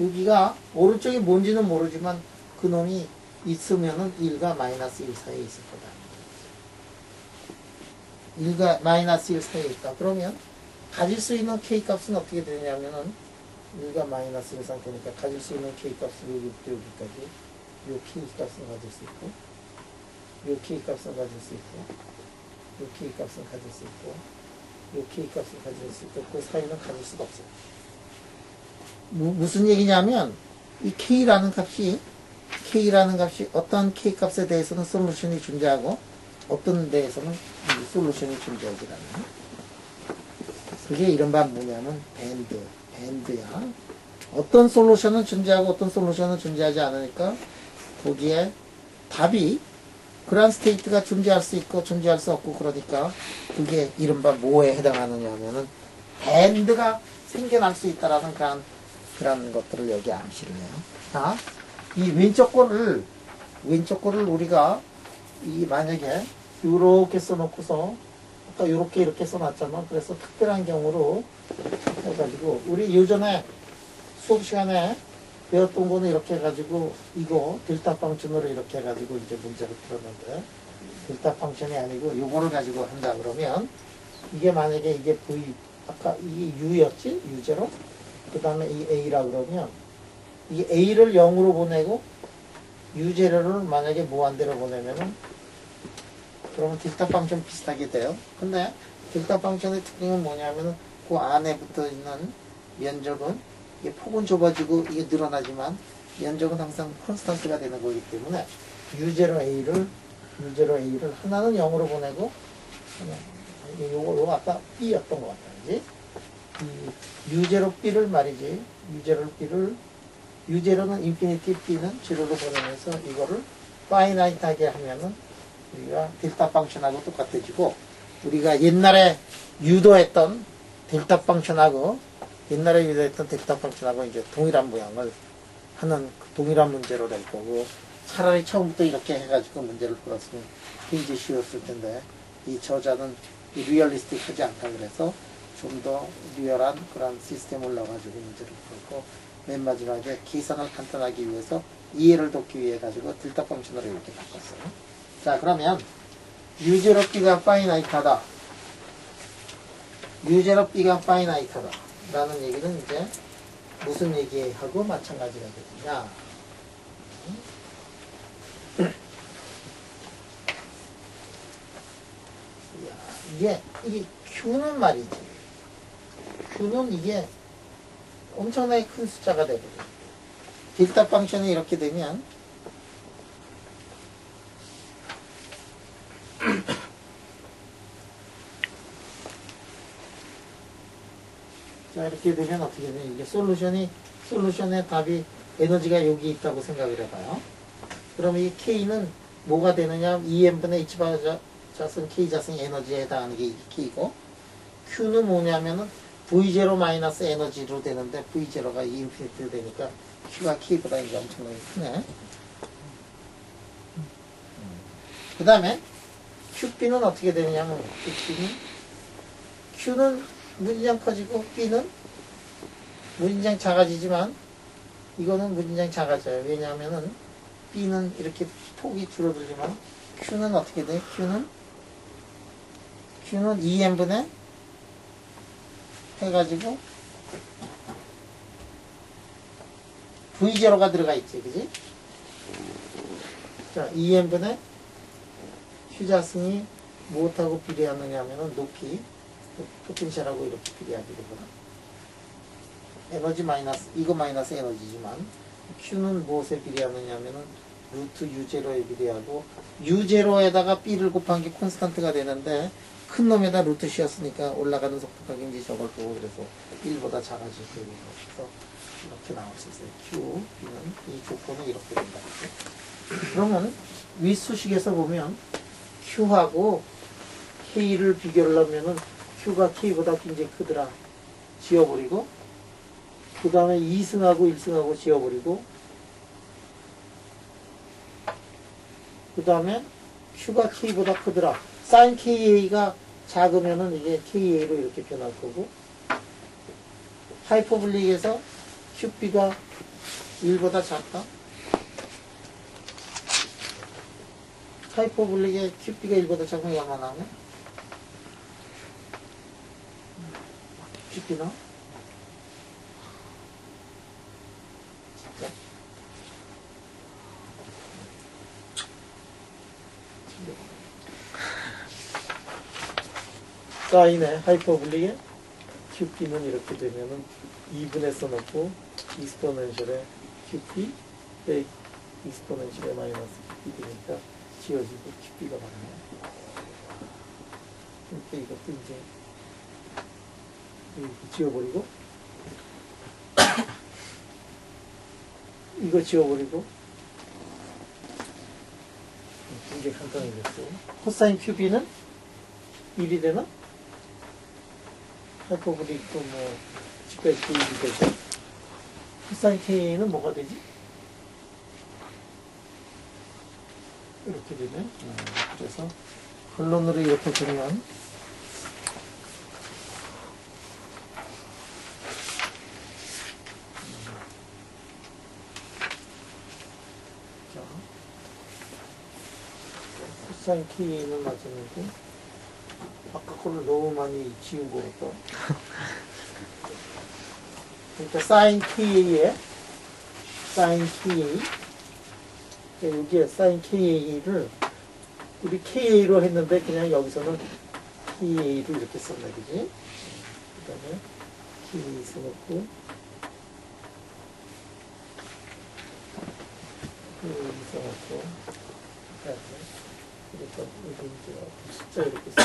여기가 오른쪽이 뭔지는 모르지만 그놈이 있으면은 1과 마이너스 1 사이에 있을 거다. 1과 마이너스 1 사이에 있다. 그러면 가질 수 있는 K 값은 어떻게 되냐면은 1과 마이너스 1 상태니까 가질 수 있는 K 값은 여기부터 여기까지 요 K 값은 가질 수 있고 요 K 값은 가질 수 있고 요 K 값은 가질 수 있고 요 K 값은 가질 수 있고 그 사이는 가질 수가 없어요. 무슨 얘기냐면 이 K라는 값이 어떤 K 값에 대해서는 솔루션이 존재하고 어떤 데에서는 이 솔루션이 존재하지 않아요. 그게 이른바 뭐냐면 밴드야. 어떤 솔루션은 존재하고 어떤 솔루션은 존재하지 않으니까 거기에 답이 그런 스테이트가 존재할 수 있고 존재할 수 없고 그러니까 그게 이른바 뭐에 해당하느냐 하면은 밴드가 생겨날 수 있다라는 그런 것들을 여기 암시를 해요. 자, 이 왼쪽 거를 우리가 이 만약에 이렇게 써놓고서 아까 이렇게 써놨잖아. 그래서 특별한 경우로 해가지고 우리 예전에 수업 시간에 배웠던 거는 이렇게 해가지고 이거 델타 펑션으로 이렇게 해가지고 이제 문제를 풀었는데 델타 펑션이 아니고 요거를 가지고 한다 그러면 이게 만약에 이게 V 아까 이게 U였지? U0 그 다음에 이 A라 그러면 이 A를 0으로 보내고 U0를 만약에 무한대로 보내면은 그러면 델타 펑션 비슷하게 돼요. 근데 델타 펑션의 특징은 뭐냐면은 그 안에 붙어 있는 면적은 이게 폭은 좁아지고 이게 늘어나지만 면적은 항상 콘스턴트가 되는 거기 때문에 U0A를 하나는 0으로 보내고 요거 아까 B였던 것 같다. 그지? 이 U0B를 말이지. U0는 인피니티 B는 0로 보내면서 이거를 파이나이트하게 하면은 우리가 델타 펑션하고 똑같아지고 우리가 옛날에 유도했던 델타 펑션하고 델타 펑션하고 이제 동일한 모양을 하는 동일한 문제로 될 거고 차라리 처음부터 이렇게 해가지고 문제를 풀었으면 굉장히 쉬웠을 텐데 이 저자는 리얼리스틱하지 않다 그래서 좀 더 리얼한 그런 시스템을 넣어가지고 문제를 풀고 맨 마지막에 계산을 간단하기 위해서 이해를 돕기 위해 가지고 델타 펑션으로 이렇게 바꿨어요. 자, 그러면 U0B가 파이나이트하다. U0B가 파이나이트하다. 라는 얘기는 이제 무슨 얘기하고 마찬가지가 되느냐. 이게 Q는 말이지. Q는 이게 엄청나게 큰 숫자가 되거든. 델타 펑션이 이렇게 되면 자, 이렇게 되면 어떻게 되냐. 이게 솔루션의 답이 에너지가 여기 있다고 생각을 해봐요. 그러면 이 K는 뭐가 되느냐. 2n분의 H자승 K자승 에너지에 해당하는 게 K고, Q는 뭐냐면은 V0 마이너스 에너지로 되는데, V0가 인피니티로 되니까 Q가 K보다 이제 엄청나게 크네. 그 다음에 QB는 어떻게 되느냐면, Q는 무진장 커지고 B는 무진장 작아지지만 이거는 무진장 작아져요. 왜냐하면은 B는 이렇게 폭이 줄어들지만 Q는 어떻게 돼? Q는 2n분의 해가지고 V0가 들어가 있지, 그지? 자, 2n분의 Q자승이 무엇하고 비례하느냐 하면은 높이 포텐셜하고 이렇게 비례하게 되거든. 에너지 마이너스, 이거 마이너스 에너지지만 Q는 무엇에 비례하느냐 하면은 루트 U0에 비례하고 U0에다가 B를 곱한 게 콘스탄트가 되는데 큰 놈에다 루트 씌웠으니까 올라가는 속도가 굉장히 적을 거고 그래서 1보다 작아질 거고 그래서 이렇게 나올 수 있어요. Q, B는 이 조건은 이렇게 된다. 그러면 윗수식에서 보면 Q하고 K를 비교를 하면은 Q가 K보다 굉장히 크더라. 지워버리고, 그 다음에 2승하고 1승하고 지워버리고, 그 다음에 Q가 K보다 크더라. sin KA가 작으면은 이게 KA로 이렇게 변할 거고, 하이퍼블릭에서 QB가 1보다 작다. 하이퍼블릭에 QB가 1보다 작으면 얼마나 나오냐? QB나? 진짜? 사인에 하이퍼블릭에 QP는 이렇게 되면은 2분의 써놓고 익스포넨셜에 QP 백 익스포넨셜에 마이너스 QP 되니까 지워지고 QP가 많아요. 이렇게 이것도 이제 이렇게 지워버리고 이거 지워버리고 굉장히 간단해졌어요. 코사인 큐비는 1이 되나? 하이퍼보릭도 뭐 지까지 1이 되죠. 코사인 K는 뭐가 되지? 이렇게 되네. 그래서 결론으로 이렇게 보면 코사인 K는 맞았는데 아까 거를 너무 많이 지운 것 같다. 그러니까 사인 KA에 사인 KA 여기에 사인 KA를 우리 KA로 했는데 그냥 여기서는 KA로 이렇게 썼네, 그지? 그 다음에 KA 써놓고 KA 써놓고 그 다음에 이렇게 여기 이제 숫자 이렇게 써.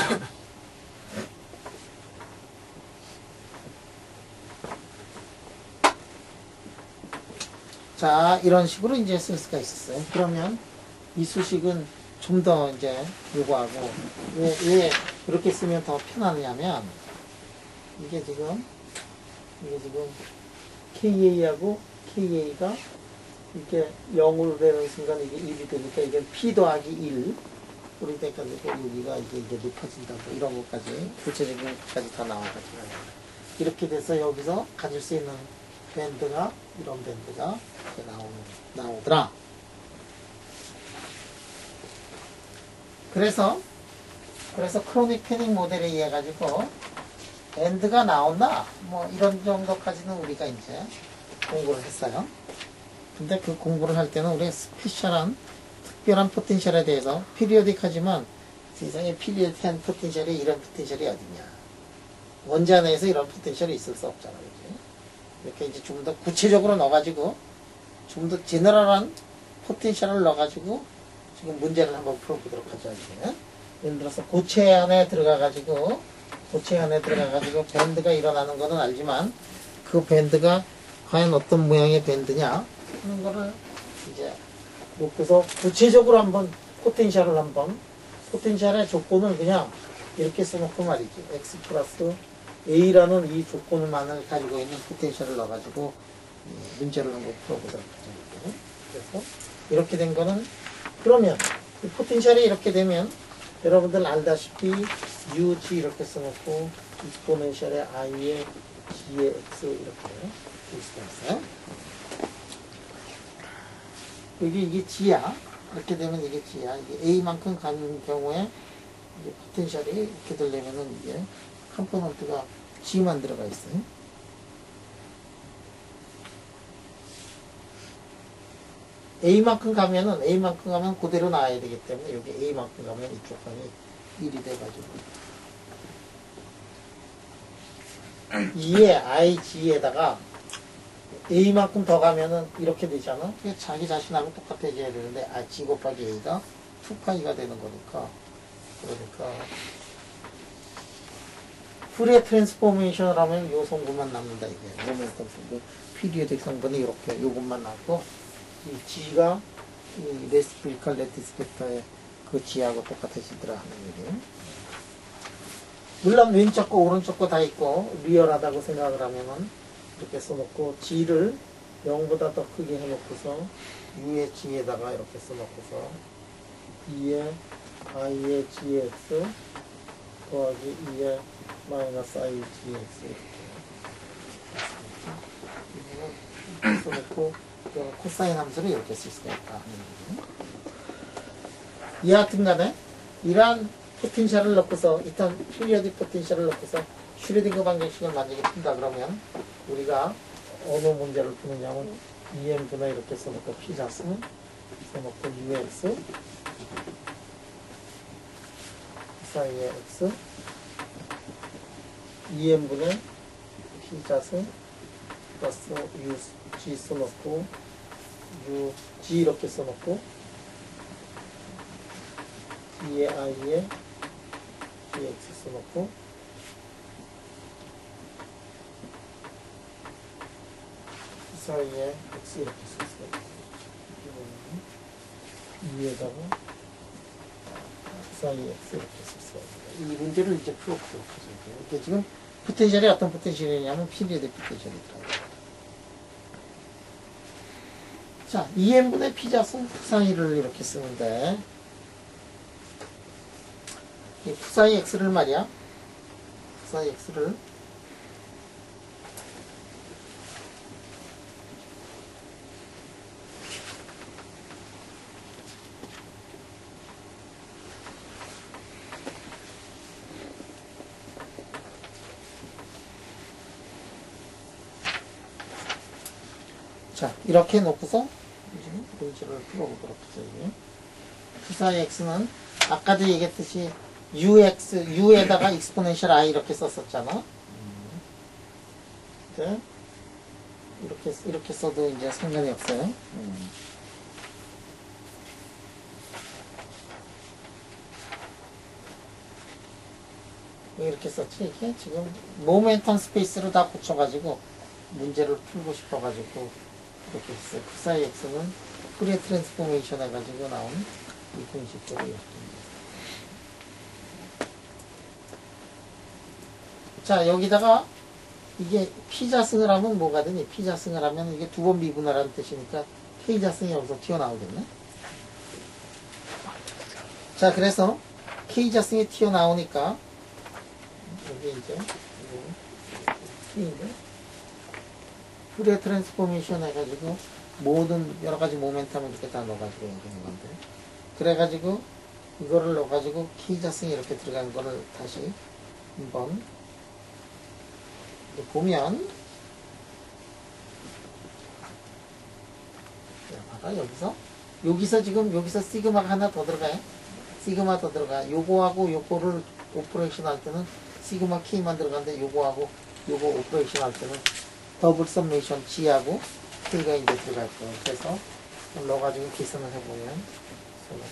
자, 이런 식으로 이제 쓸 수가 있었어요. 그러면 이 수식은 좀 더 이제 요구하고, 왜 이렇게 쓰면 더 편하냐면, 이게 지금 KA하고 KA가 이렇게 0으로 되는 순간 이게 1이 되니까 이게 P 더하기 1. 우리 때까지고 여기가 이게 높아진다. 뭐 이런 것까지, 구체적인 것까지 다 나와가지고. 이렇게 돼서 여기서 가질 수 있는 밴드가 이런 밴드가 이렇게 나오더라. 그래서 크로닉 패닝 모델에 의해 가지고 밴드가 나온다. 뭐 이런 정도까지는 우리가 이제 공부를 했어요. 근데 그 공부를 할 때는 우리 스페셜한 특별한 포텐셜에 대해서 피리어딕하지만 세상에 피리어딕한 포텐셜이 이런 포텐셜이 어디냐. 원자 내에서 이런 포텐셜이 있을 수 없잖아. 그치? 이렇게 이제 좀 더 구체적으로 넣어가지고 좀 더 제너럴한 포텐셜을 넣어가지고 지금 문제를 한번 풀어보도록 하죠. 이제. 예를 들어서 고체 안에 들어가가지고 밴드가 일어나는 거는 알지만 그 밴드가 과연 어떤 모양의 밴드냐 하는 거를 이제 놓고서 구체적으로 한번 포텐셜의 조건을 그냥 이렇게 써놓고 말이지. X 플러스 A라는 이 조건만을 가지고 있는 포텐셜을 넣어가지고 문제를 한번 풀어보도록 하죠. 그래서 이렇게 된 거는 그러면 이 포텐셜이 이렇게 되면 여러분들 알다시피 UG 이렇게 써놓고 익스포넨셜의 I에 G의 X 이렇게 볼 수가 있어요. 이게 G야. 이렇게 되면 이게 G야. 이게 A만큼 가는 경우에 이게 포텐셜이 이렇게 되려면은 이게 컴포넌트가 G만 들어가 있어요. A만큼 가면 그대로 나와야 되기 때문에 여기 A만큼 가면 이쪽 판이 1이 돼가지고 2의 IG에다가 A만큼 더 가면은 이렇게 되잖아. 자기 자신하고 똑같아져야 되는데 G 곱하기 A가 2파이가 되는 거니까 그러니까 푸리에 트랜스포메이션을 하면 요 성분만 남는다 이게. 모멘텀 성분, 피리어딕 성분이 이렇게 요것만 남고 이 G가 이 레시피컬 레티스 벡터의 그 G하고 똑같아지더라 하는 얘기예요. 물론 왼쪽 거 오른쪽 거 다 있고 리얼하다고 생각을 하면은 이렇게 써놓고 G를 0보다 더 크게 해놓고서 U의 G에다가 이렇게 써놓고서 2의 I의 GX 더하기 2의 마이너스 I GX 이렇게 써놓고 코사인 함수를 이렇게 쓸 수가 있다. 여하튼 간에 이러한 포텐셜을 넣고서 일단 피리어딕 포텐셜을 넣고서 슈레딩거 방정식을 만약에 푼다 그러면 우리가 어느 문제를 푸느냐면 EM분의 이렇게 써놓고 P자수 써놓고 UX 사이의 X EM분의 P자수 플러스 UG 써놓고 UG 이렇게 써놓고 D의 I에 dx 써놓고 그 사이에 x 이렇게 썼어요. 2에다가 그 사이에 x 이렇게 썼어요. 이 문제를 이제 풀어보도록 하죠. 이게 지금 포텐셜이 어떤 포텐셜이냐면 피리드 포텐셜이더라고요. 자, 2n분의 피자승 푸사이를 이렇게 쓰는데 이 푸사이 x를 말이야. 푸사이 x를 자, 이렇게 놓고서 이제 문제를 풀어보도록 하죠. 푸사이 x는 아까도 얘기했듯이 u에다가 exponential i 이렇게 썼었잖아. 네. 이렇게 써도 이제 상관이 없어요. 왜 이렇게 썼지? 이게 지금 모멘텀 스페이스로 다 고쳐가지고 문제를 풀고 싶어가지고 이렇게 했어요. 푸사이 x는 푸리에 트랜스포메이션 해가지고 나온 이 공식대로 이렇게. 자, 여기다가 이게 피자승을 하면 뭐가 되니? 피자승을 하면 이게 두 번 미분하라는 뜻이니까 K자승이 여기서 튀어나오겠네. 자, 그래서 K자승이 튀어나오니까 여기 이제 K인데 푸리에 트랜스포메이션 해가지고 모든 여러가지 모멘텀을 이렇게 다 넣어가지고 얘기하는 건데, 그래가지고 이거를 넣어가지고 K자승이 이렇게 들어간 거를 다시 한번 보면, 봐봐, 여기서 지금 여기서 시그마가 하나 더 들어가요. 시그마 더 들어가. 요거하고 요거를 오퍼레이션 할 때는 시그마 K만 들어가는데 요거하고 요거 오퍼레이션 할 때는 더블 썸메이션 G하고 K가 이제 들어갈 거예요. 그래서 넣어가지고 계산을 해보면, 손을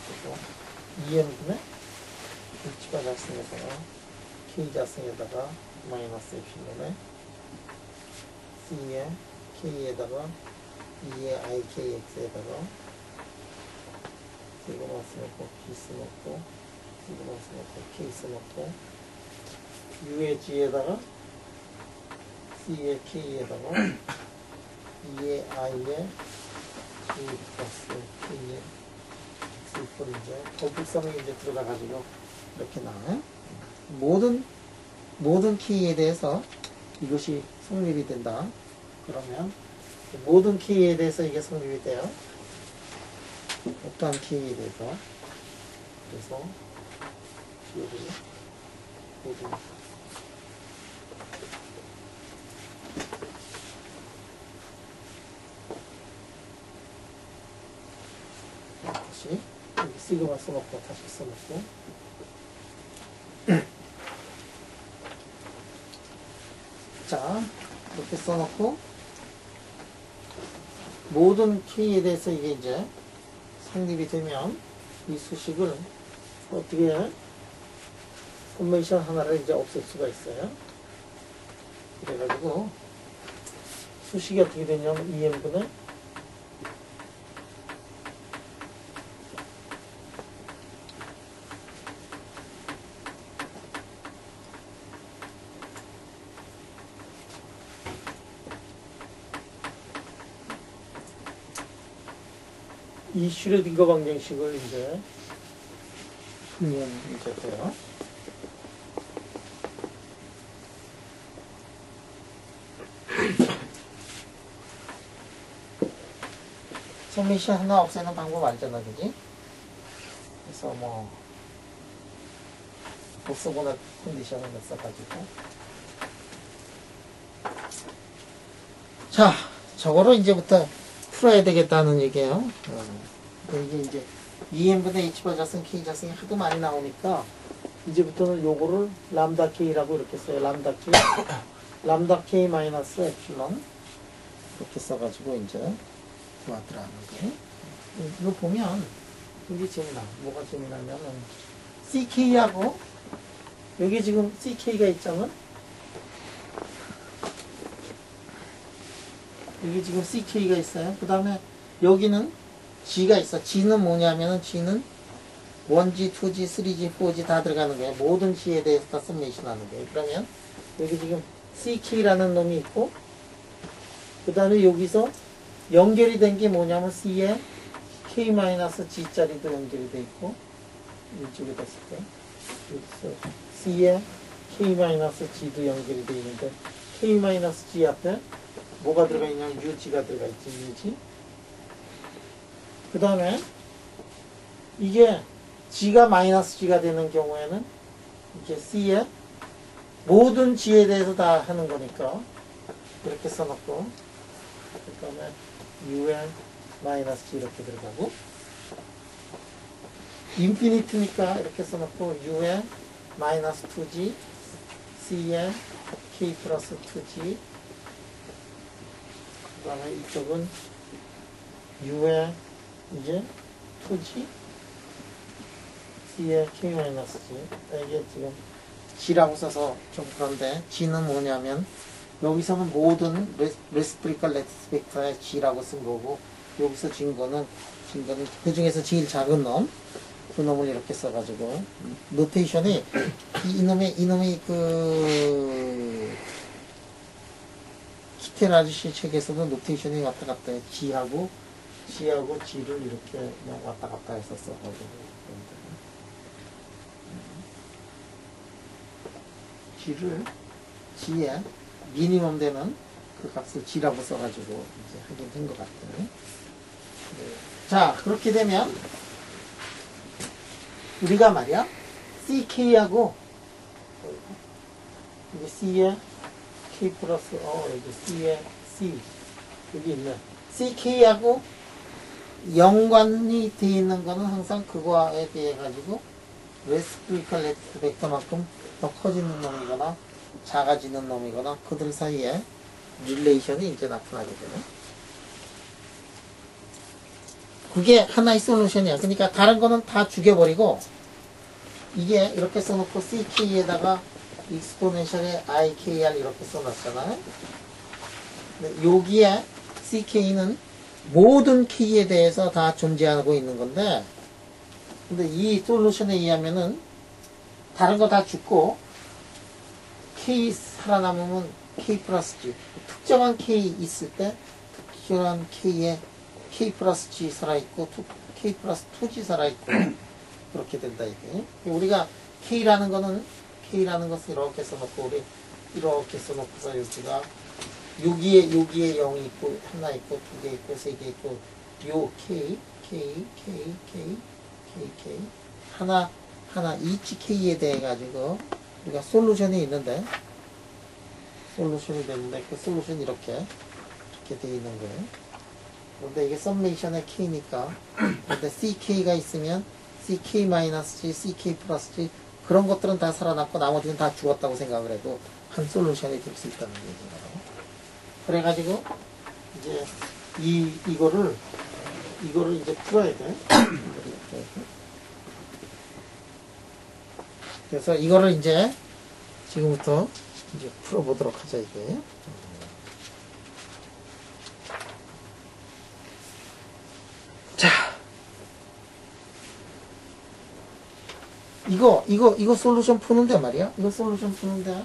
2n분의 H가 작성에다가 K 작성에다가 마이너스 에필론에 C에 K에다가 2에 IKX에다가 시그마 써놓고 B 써놓고 시그마 써놓고 K 써놓고 U에 G에다가 C에 K에다가 2에 I에 G 플러스 K에 X4 이제 더블성이 이제 들어가가지고 이렇게 나와요. 모든 K에 대해서 이것이 성립이 된다. 그러면 모든 K에 대해서 이게 성립이 돼요. 어떠한 K에 대해서. 그래서 여기 모든 다시 여기 시그마 써놓고 다시 써놓고 자, 이렇게 써놓고 모든 K에 대해서 이게 이제 성립이 되면 이 수식을 어떻게 해? 폼메이션 하나를 이제 없앨 수가 있어요. 그래가지고 수식이 어떻게 되냐면 2n분의 이 슈레딩거 방정식을 이제 풀면 이제 돼요. 서미션 하나 없애는 방법 알잖아, 그지? 그래서 뭐 복수보다 컨디션을 써가지고 자, 저거로 이제부터 풀어야 되겠다는 얘기예요. 이게 이제 2n분의 H바 자승 K 자승이 하도 많이 나오니까 이제부터는 요거를 람다 K라고 이렇게 써요. 람다 K 람다 K 마이너스 에필론 이렇게 써가지고 이제 구하더라는 게, 이거 보면 이게 재미나. 뭐가 재미나냐면 CK하고 여기 지금 CK가 있잖아. 여기 지금 CK가 있어요. 그 다음에 여기는 G가 있어. G는 뭐냐면은 G는 1G, 2G, 3G, 4G 다 들어가는 거예요. 모든 G에 대해서 다 서메이션 하는 거예요. 그러면 여기 지금 CK라는 놈이 있고 그 다음에 여기서 연결이 된 게 뭐냐면 C에 K-G짜리도 연결이 돼 있고 이쪽에 됐을 때 여기서 C에 K-G도 연결이 돼 있는데 K-G 앞에 뭐가 들어가 있냐면 UG가 들어가 있지. UG. 그 다음에 이게 G가 마이너스 G가 되는 경우에는 이게 C에 모든 G에 대해서 다 하는 거니까 이렇게 써놓고 그 다음에 U에 마이너스 G 이렇게 들어가고 인피니트니까 이렇게 써놓고 U에 마이너스 2G C에 K 플러스 2G 그 다음에 이쪽은 U에 이제 2G C에 K-G 이게 지금 G라고 써서 좀 그런데 G는 뭐냐면 여기서는 모든 레스프리컬 레스펙터의 G라고 쓴 거고 여기서 증거는 그 중에서 제일 작은 놈 그 놈을 이렇게 써가지고 노테이션이 이놈의 그 키텔 아저씨 책에서도 노테이션이 왔다 갔다 해. G하고 G를 이렇게 그냥 왔다 갔다 해서 써가지고 G에 미니멈 되는 그 값을 G라고 써가지고 이제 하긴 된 것 같아요. 네. 자, 그렇게 되면 우리가 말이야 CK하고 이제 C에 K 플러스 여기 C에 C 여기 있는 CK하고 연관이 되어 있는 거는 항상 그거에 대해 가지고 레스프리컬 레트 벡터만큼 더 커지는 놈이거나 작아지는 놈이거나 그들 사이에 릴레이션이 이제 나타나게 되네. 그게 하나의 솔루션이야. 그러니까 다른 거는 다 죽여버리고 이게 이렇게 써놓고 CK에다가 익스포넨셜에 IKR 이렇게 써놨잖아요. 여기에 CK는 모든 K에 대해서 다 존재하고 있는 건데 근데 이 솔루션에 의하면은 다른 거 다 죽고 K 살아남으면 K 플러스 G 특정한 K 있을 때 특정한 K에 K 플러스 G 살아있고 K 플러스 2G 살아있고 그렇게 된다 이게. 우리가 K라는 것을 이렇게 써놓고 우리 이렇게 써놓고서 여기가 여기에 0이 있고 하나 있고 2개 있고 3개 있고 요 K 하나 each K에 대해 가지고 우리가 솔루션이 있는데 솔루션이 되는데 그 솔루션이 이렇게 되어 있는 거예요. 근데 이게 썸메이션의 K니까 근데 CK가 있으면 CK-G, CK 플러스 G 그런 것들은 다 살아남고 나머지는 다 죽었다고 생각을 해도 한 솔루션이 될 수 있다는 얘기예요. 그래가지고 이제 이거를 이제 풀어야 돼. 그래서 이거를 이제 지금부터 이제 풀어보도록 하자 이게. 자, 이거 솔루션 푸는데 말이야. 이거 솔루션 푸는데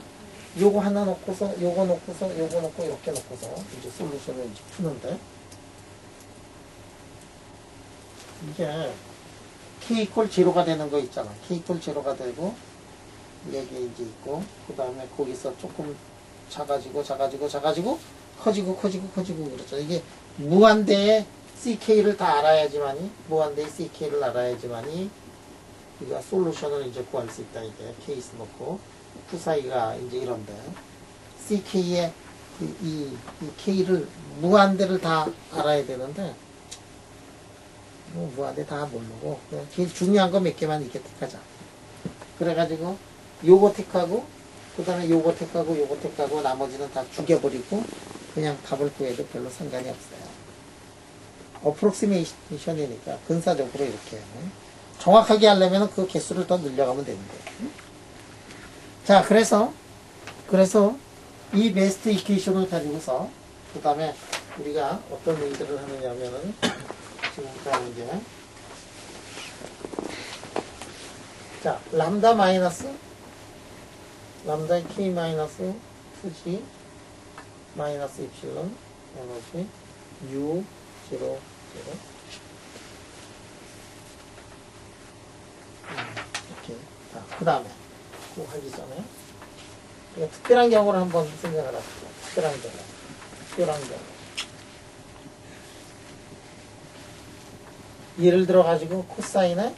요거 하나 놓고서 요거 놓고 이렇게 놓고서 이제 솔루션을 이제 푸는데 이게 K 이퀄 제로가 되는 거 있잖아. K 이퀄 제로가 되고 이게 이제 있고 그 다음에 거기서 조금 작아지고 커지고 그렇죠. 이게 무한대의 CK를 다 알아야지만이 무한대의 CK를 알아야지만이 우리가 솔루션을 이제 구할 수 있다 이게 케이스 놓고 그 사이가 이제 이런데 CK의 이 K를 무한대를 다 알아야 되는데 뭐 무한대 다 모르고 제일 중요한 거 몇 개만 이렇게 택하자. 그래가지고 요거 택하고 그 다음에 요거 택하고 나머지는 다 죽여버리고 그냥 답을 구해도 별로 상관이 없어요. 어프록시메이션이니까 근사적으로 이렇게 정확하게 하려면 그 개수를 더 늘려가면 되는데 자, 그래서 이 베스트 이퀘이션을 가지고서 그 다음에 우리가 어떤 얘기들을 하느냐면은 지금부터 이제 자, 람다 마이너스 람다 K 마이너스 2G 마이너스 입실론 에너지 U 0 0 이렇게. 자, 그 다음에 그거 하기 전에 특별한 경우를 한번 생각을 합시다. 특별한 경우. 예를 들어 가지고 코사인에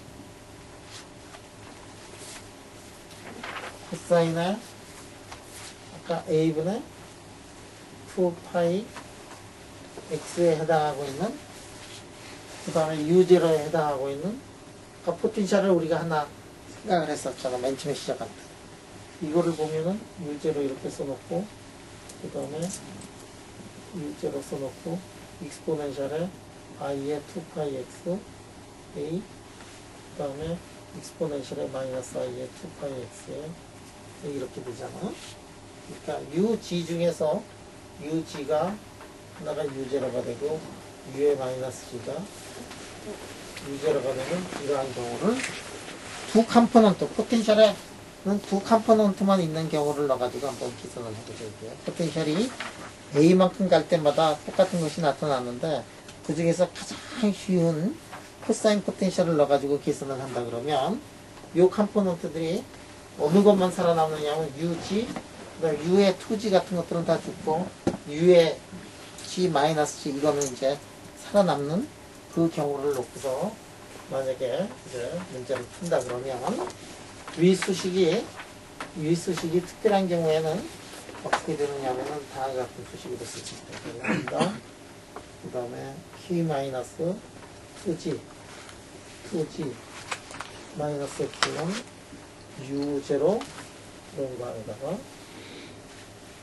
아까 a분의 2파이 x에 해당하고 있는 그 다음에 u0에 해당하고 있는 아까 포텐셜을 우리가 하나 생각을 했었잖아. 맨 처음에 시작할 때. 이거를 보면은 u0 이렇게 써놓고 그 다음에 u0 써놓고 익스포넨셜에 i의 2파이 x a 그 다음에 익스포넨셜에 마이너스 i의 2파이 x에 이렇게 되잖아. 그러니까 ug 중에서 ug가 하나가 u0가 되고 u의 마이너스 g가 u0가 되는 이러한 경우를 두 컴포넌트 포텐셜에 두 컴포넌트만 있는 경우를 넣어가지고 한번 기선을 해보실게요. 포텐셜이 A만큼 갈 때마다 똑같은 것이 나타나는데 그 중에서 가장 쉬운 코사인 포텐셜을 넣어가지고 계산을 한다 그러면 이 컴포넌트들이 어느 것만 살아남느냐면 UG, 그다음 U의 2G 같은 것들은 다 죽고 U의 G 마이너스 G 이거는 이제 살아남는 그 경우를 놓고서 만약에 이제 문제를 푼다 그러면 위 수식이 특별한 경우에는 어떻게 되느냐면은 다음과 같은 수식으로 쓸 수 있다. 그 다음에 K 마이너스 2G 마이너스 X는 U0 이런 거에다가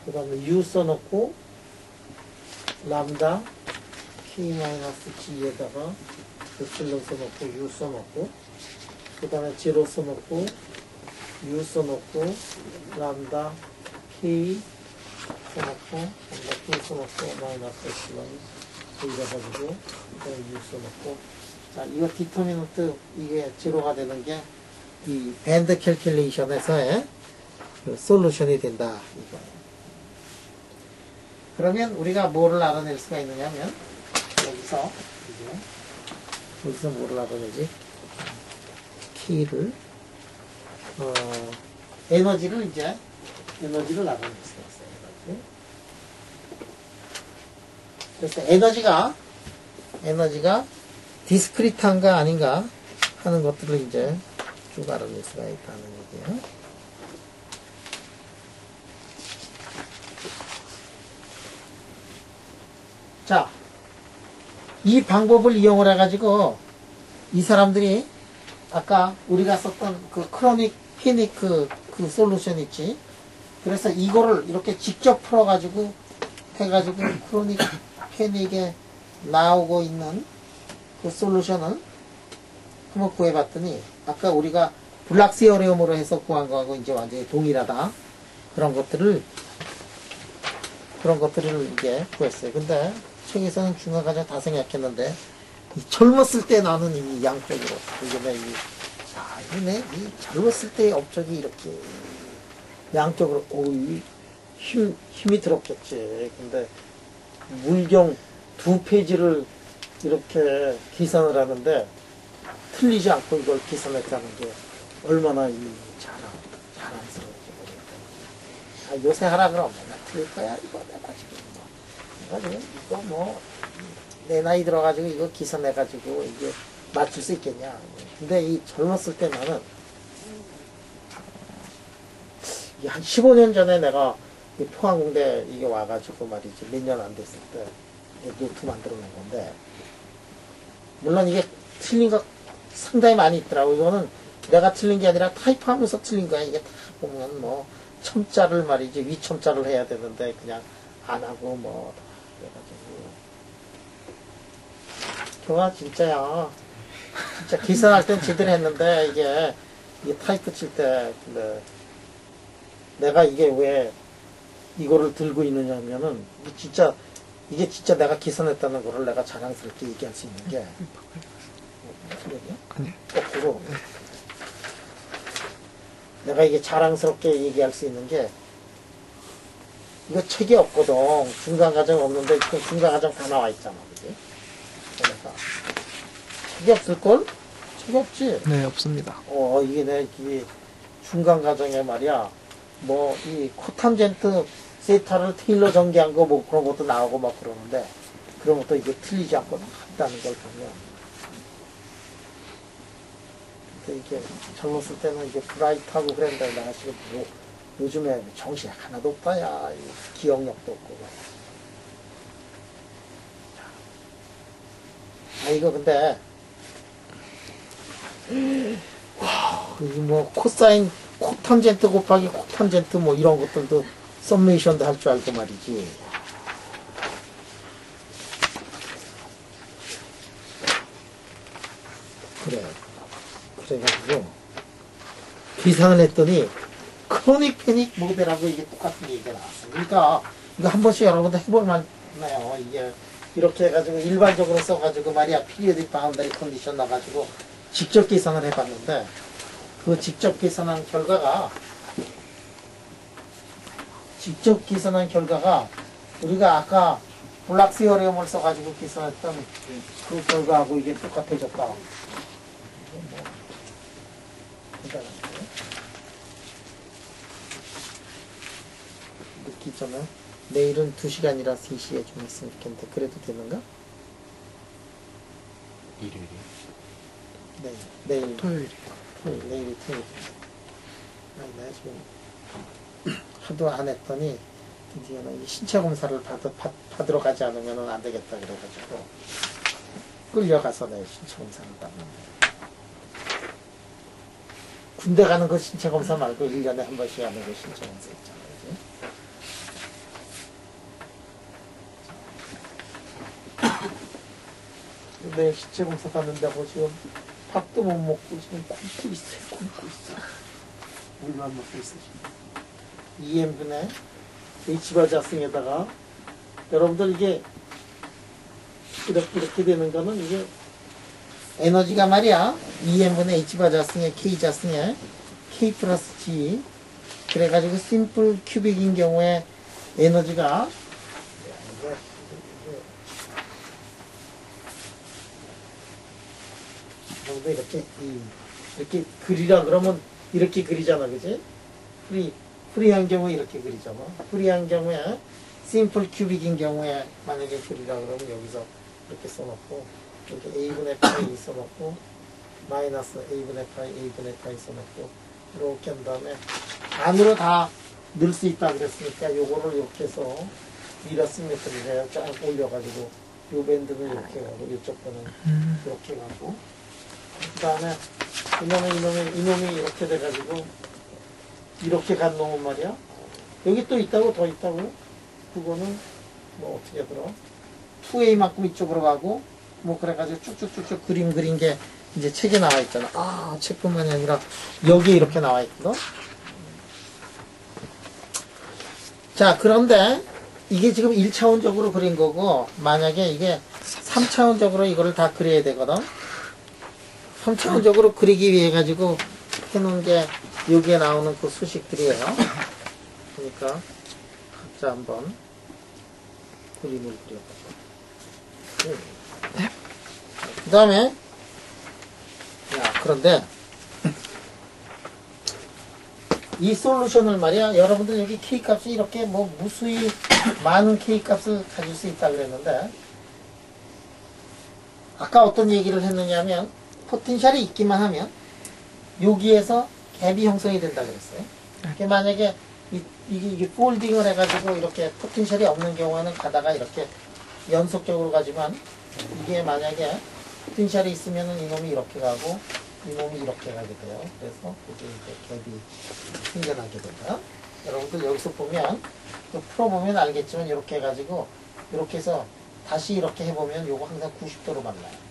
그 다음에 U 써놓고 람다 K 마이너스 G에다가 epsilon 써놓고 U 써놓고 그 다음에 0 써놓고 U 써놓고 람다 K 써놓고 람다 K 써놓고 마이너스 epsilon 이래가지고 그 다음에 U 써놓고 자 이거 디터미넌트 이게 0가 되는 게 이 밴드 캘큘레이션에서의 그 솔루션이 된다 이거예요. 그러면 우리가 뭐를 알아낼 수가 있느냐면 여기서 뭐를 알아내지? K를 에너지를 알아낼 수가 있어요. 그래서 에너지가 디스크리트한가 아닌가 하는 것들을 이제 쭉 알아낼 수가 있다는 얘기예요. 자, 이 방법을 이용을 해가지고 이 사람들이 아까 우리가 썼던 그 크로닉 패닉 그 솔루션 있지. 그래서 이거를 이렇게 직접 풀어가지고 해가지고 크로닉 패닉에 나오고 있는 그 솔루션을 한번 구해봤더니 아까 우리가 블락스 어려움으로 해서 구한 거하고 이제 완전히 동일하다. 그런 것들을 이제 구했어요. 근데 책에서는 중간까지 다 생각했는데 이 젊었을 때 나는 이 양쪽으로 이게 이 젊었을 때의 업적이 이렇게 양쪽으로 힘이 들었겠지. 근데 물경 2페이지를 이렇게 계산을 하는데 틀리지 않고 이걸 계산했다는 게 얼마나 자랑스러운지 모르겠다. 요새 하라 그러면 맨날 틀릴 거야 이거 내가 지금 내 나이 들어가지고 이거 계산해가지고 이게 맞출 수 있겠냐. 근데 이 젊었을 때 나는 한 15년 전에 내가 포항공대 이게 와가지고 말이지 몇 년 안 됐을 때 노트 만들어 놓은 건데 물론 이게 틀린 거 상당히 많이 있더라고. 이거는 내가 틀린 게 아니라 타입하면서 틀린 거야. 이게 다 보면 뭐 첨자를 말이지 위첨자를 해야 되는데 그냥 안 하고 뭐 그래가지고 좋아 진짜야. 진짜 계산할 땐 제대로 했는데 이게 타이프 칠 때 근데 내가 이게 왜 이거를 들고 있느냐면은 이게 진짜 내가 계산했다는 거를 내가 자랑스럽게 얘기할 수 있는 게 거꾸로 내가 이게 자랑스럽게 얘기할 수 있는 게 이거 책이 없거든. 중간 과정 없는데 지금 중간 과정 다 나와 있잖아, 그지? 그러니까 책이 없을걸? 책이 없지? 네, 없습니다. 이게 중간 과정에 말이야, 뭐, 이 코탄젠트 세타를 테일러 전개한 거 뭐 그런 것도 나오고 막 그러는데, 그런 것도 이게 틀리지 않고 한다는 걸 보면. 근데 이게 젊었을 때는 이게 브라이트하고 그랬는데, 내가 지금 뭐, 요즘에 정신이 하나도 없다, 야. 기억력도 없고. 이거 근데, 와, 이거 뭐, 코탄젠트 곱하기 코탄젠트 뭐 이런 것들도 썸메이션도 할 줄 알고 말이지. 그래가지고, 계산을 했더니, 크로닉 패닉 모델하고 이게 똑같은 얘기가 나왔어요. 그러니까, 이거 한 번씩 여러분들 해볼 만해요. 이게, 이렇게 해가지고, 일반적으로 써가지고 말이야, 피리어딕 바운더리 컨디션 나가지고, 직접 계산을 해봤는데, 그 직접 계산한 결과가 우리가 아까 블락 시어리움을 써가지고 계산했던 그 결과하고 이게 똑같아졌다. 늦기 전에 내일은 2시간이라 3시에 좀 했으면 좋겠는데 그래도 되는가? 일요일이요? 내일 토요일이요. 내일이 토요일. 내가 지금 하도 안 했더니 드디어는 이 신체 검사를 받으러 가지 않으면 안 되겠다 그래가지고 끌려가서 내 신체 검사를 받는데 군대 가는 거 신체 검사 말고 1년에 한 번씩 하는 거 신체 검사 있잖아, 그지? 내일 신체 검사 받는다고 지금 밥도 못 먹고 지금 굶고 있어. 물만 먹고 있어 지금. 2n분의 H바자승에다가 여러분들 이게 이렇게 되는 거는 이게 에너지가 말이야 2n분의 H바자승에 K자승에 K 플러스 G 그래가지고 심플 큐빅인 경우에 에너지가 이렇게 그리라 그러면 이렇게 그리잖아, 그지? 프리한 경우에 이렇게 그리잖아. 프리한 경우에, 심플 큐빅인 경우에 만약에 그리라 그러면 여기서 이렇게 써놓고, 이렇게 A분의 파이 써놓고, 마이너스 A분의 파이 써놓고, 이렇게 한 다음에, 안으로 다 넣을 수 있다 그랬으니까, 요거를 이렇게 해서, 미러시메트리를 쫙 올려가지고, 요 밴드는 이렇게 가고, 이쪽 거는 이렇게 가고, 그 다음에 이놈이 이렇게 돼가지고 이렇게 간 놈은 말이야 여기 또 있다고 더 있다고 그거는 뭐 어떻게 하더라 2A만큼 이쪽으로 가고 뭐 그래가지고 쭉쭉쭉쭉 그림 그린 게 이제 책에 나와 있잖아. 책뿐만이 아니라 여기에 이렇게 나와 있거든. 자, 그런데 이게 지금 1차원적으로 그린 거고 만약에 이게 3차원적으로 이거를 다 그려야 되거든. 3차원적으로 그리기 위해 가지고 해놓은 게 여기에 나오는 그 수식들이에요. 그러니까 각자 한번 그림을 그려보죠. 그 다음에 그런데 이 솔루션을 말이야 여러분들 여기 K값이 이렇게 뭐 무수히 많은 K값을 가질 수 있다 그랬는데 아까 어떤 얘기를 했느냐면 포텐셜이 있기만 하면 여기에서 갭이 형성이 된다 그랬어요. 이게 만약에 이게 폴딩을 해가지고 이렇게 포텐셜이 없는 경우에는 가다가 이렇게 연속적으로 가지만 이게 만약에 포텐셜이 있으면은 이놈이 이렇게 가고 이놈이 이렇게 가게 돼요. 그래서 이게 이제 갭이 생겨나게 된다. 여러분들 여기서 보면 풀어보면 알겠지만 이렇게 해가지고 이렇게 해서 다시 이렇게 해보면 요거 항상 90도로 만나요.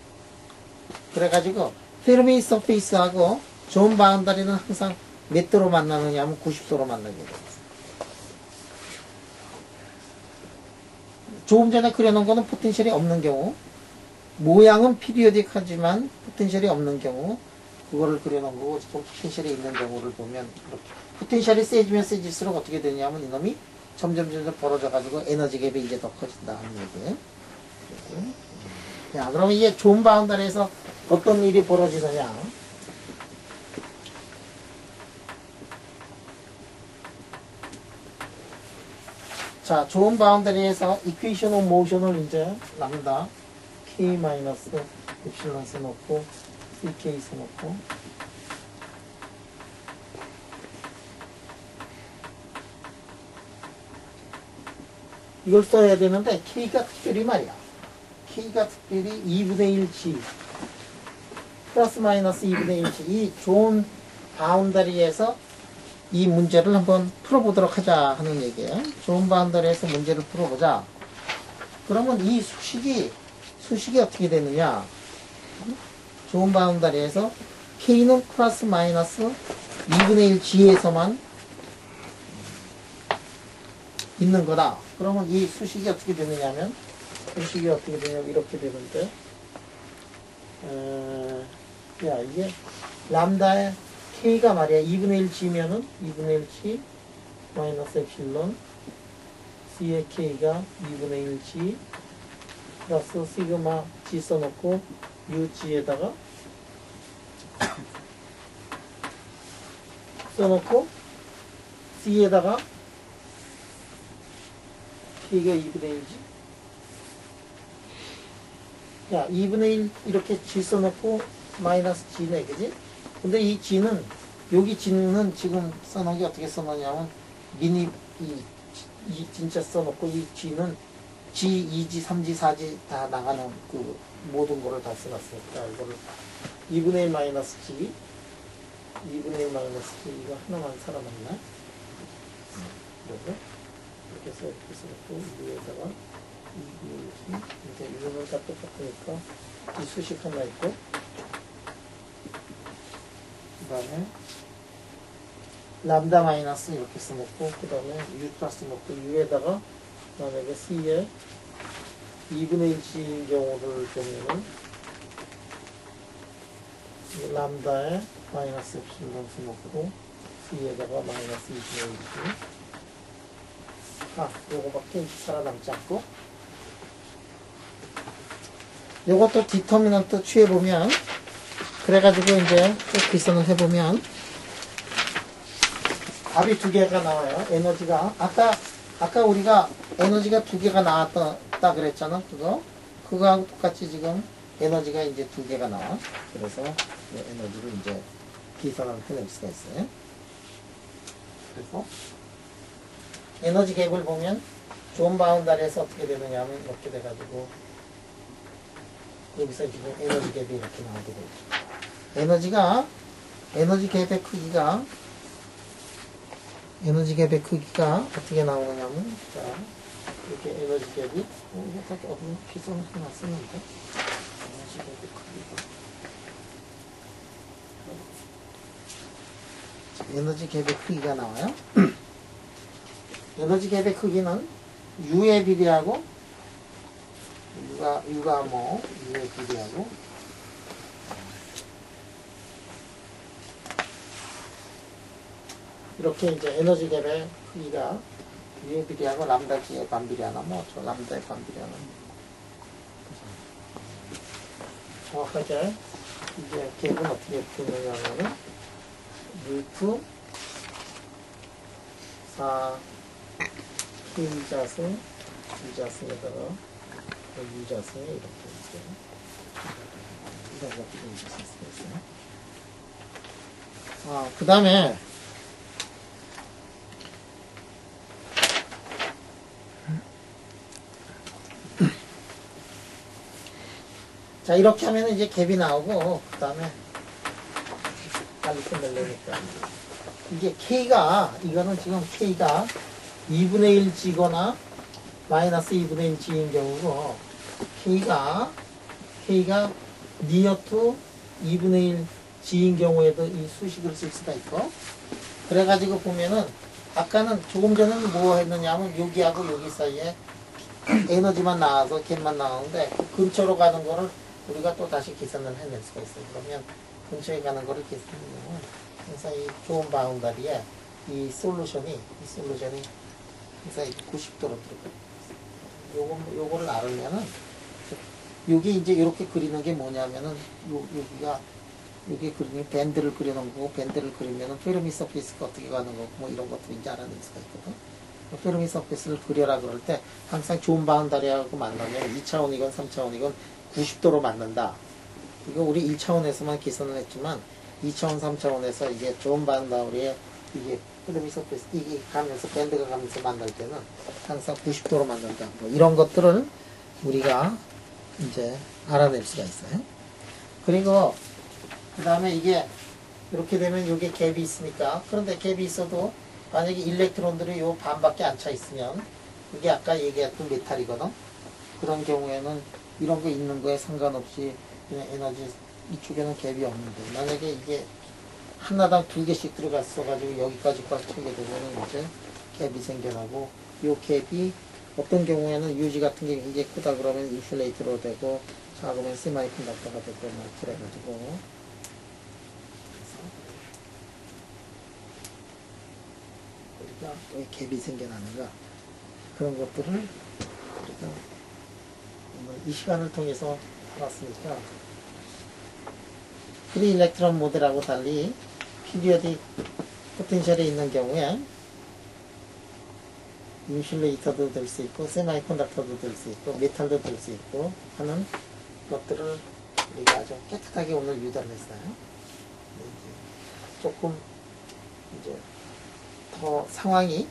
그래가지고 페르미 서페이스하고 존 바운다리는 항상 몇 도로 만나느냐 하면 90도로 만나게 돼요. 조금 전에 그려놓은 거는 포텐셜이 없는 경우, 모양은 피리오딕하지만 포텐셜이 없는 경우, 그거를 그려놓은 거고, 지금 포텐셜이 있는 경우를 보면, 이렇게. 포텐셜이 세지면 세질수록 어떻게 되냐면 이놈이 점점 벌어져가지고 에너지 갭이 이제 더 커진다 하는 얘기예요. 자, 그러면 이제 존 바운더리에서 어떤 일이 벌어지느냐. 자, 존 바운더리에서 이퀘이션 오브 모션을 이제 람다 k 마이너스 엡실론 써놓고 ck 써놓고 이걸 써야 되는데 k가 특별히 말이야. k가 특별히 2분의 1g 플러스 마이너스 2분의 1g 이 존 바운더리에서 이 문제를 한번 풀어보도록 하자 하는 얘기예요. 존 바운더리에서 문제를 풀어보자. 그러면 이 수식이 어떻게 되느냐. 존 바운더리에서 k는 플러스 마이너스 2분의 1g에서만 있는 거다. 그러면 이 수식이 어떻게 되느냐면, 수식이 어떻게 되냐면 이렇게 되는데, 야, 이게 람다의 k가 말이야 2분의 1g면은 2분의 1g 마이너스 엡실론 c의 k가 2분의 1g 플러스 시그마 g 써놓고 ug에다가 써놓고 c에다가 k가 2분의 1g 야 2분의 1 이렇게 g 써놓고 마이너스 g네 그지? 근데 이 g는 여기 g는 지금 써놓은 게 어떻게 써놓냐면 미니 이 진짜 써놓고 이 g는 g, 2g, 3g, 4g 다 나가는 그 모든 거를 다 써놨으니까 이거를 2분의 1 마이너스 g 2분의 1 마이너스 g 이거 하나만 살아남나? 그래서 이렇게 해서 이렇게 써놓고 위에다가 2분의 1g 이제 이거는 다 똑같으니까 이 수식 하나 있고 그 다음에 람다 마이너스 이렇게 써놓고 그 다음에 u 플러스 놓고 u에다가 만약에 c에 2분의 1g인 경우를 보면은 람다에 마이너스 엡실론 써놓고 c에다가 마이너스 2분의 1g 요거밖에 살아남지 않고 요것도 디터미넌트 취해보면 그래가지고 이제 쭉 계산을 해보면 답이 두 개가 나와요. 에너지가 아까 우리가 에너지가 두 개가 나왔다 그랬잖아. 그거하고 똑같이 지금 에너지가 이제 두 개가 나와. 그래서 에너지를 이제 계산을 해낼 수가 있어요. 그래서 에너지 갭을 보면 존 바운더리에서 어떻게 되느냐 하면 이렇게 돼가지고 여기서 지금 에너지 갭이 이렇게 나오게 되죠. 에너지 갭의 크기가 어떻게 나오느냐면, 자, 이렇게 에너지 갭이, 이거 딱 어떤 기선을 하나 쓰는데, 에너지 갭의 크기가. 에너지 갭의 크기가 나와요. 에너지 갭의 크기는 U에 비례하고, U가 뭐, U에 비례하고, 이렇게 이제 에너지 갭의 크기가 U에 비례하고 람다 G에 반비례하나 저 람다에 반비례하나 정확하게 이제 갭은 어떻게 되느냐면은 루트 4 K자승 U자승에다가 U자승에 이렇게 이제 이런 것들이 있을 수 있어요. 그 다음에 자, 이렇게 하면 이제 갭이 나오고, 그 다음에, 빨리 끝내려니까. 이게 이거는 지금 K가 2분의 1G거나 마이너스 2분의 1G인 경우고, K가 near to 2분의 G인 경우에도 이 수식을 쓸 수가 있고. 그래가지고 보면은 아까는 조금 전에는 뭐 했느냐 하면 여기하고 여기 사이에 에너지만 나와서 갭만 나오는데 그 근처로 가는 거를 우리가 또 다시 계산을 해낼 수가 있어요. 그러면 근처에 가는 거를 계산하면 항상 이 좋은 바운다리에 이 솔루션이 항상 90도로 들어가요. 요거를 알으면은 요게 이제 이렇게 그리는 게 뭐냐면은 여기가 여기 그리는 밴드를 그려놓은 거고 밴드를 그리면은 페르미 서페이스가 어떻게 가는 거고 뭐 이런 것들을 이제 알아낼 수가 있거든. 페르미 서페이스를 그려라 그럴 때 항상 존 바운다리하고 만나면 2차원이건 3차원이건 90도로 맞는다. 이거 우리 1차원에서만 계산을 했지만 2차원, 3차원에서 이게 존 바운다리에 이게 페르미 서페이스 이게 가면서 밴드가 가면서 만날 때는 항상 90도로 만난다. 뭐 이런 것들을 우리가 이제 알아낼 수가 있어요. 그리고 그 다음에 이게 이렇게 되면 여기에 갭이 있으니까 그런데 갭이 있어도 만약에 일렉트론들이 요 반밖에 안 차 있으면 이게 아까 얘기했던 메탈이거든. 그런 경우에는 이런 거 있는 거에 상관없이 그냥 에너지 이쪽에는 갭이 없는데 만약에 이게 하나당 2개씩 들어갔어 가지고 여기까지 꽉 차게 되면 이제 갭이 생겨나고 요 갭이 어떤 경우에는 유지 같은 게 이게 크다 그러면 인슐레이터로 되고 작으면 세마이컨덕터가 되고 막 그래가지고 우리가 왜 갭이 생겨나는가 그런 것들을 우리가 오늘 이 시간을 통해서 알았으니까 프리 일렉트론 모델하고 달리 피리어딕 포텐셜이 있는 경우에 인슐레이터도 될 수 있고 세마이컨덕터도 될 수 있고 메탈도 될 수 있고 하는 것들을 우리가 아주 깨끗하게 오늘 유도를 했어요. 조금 이제 더 상황이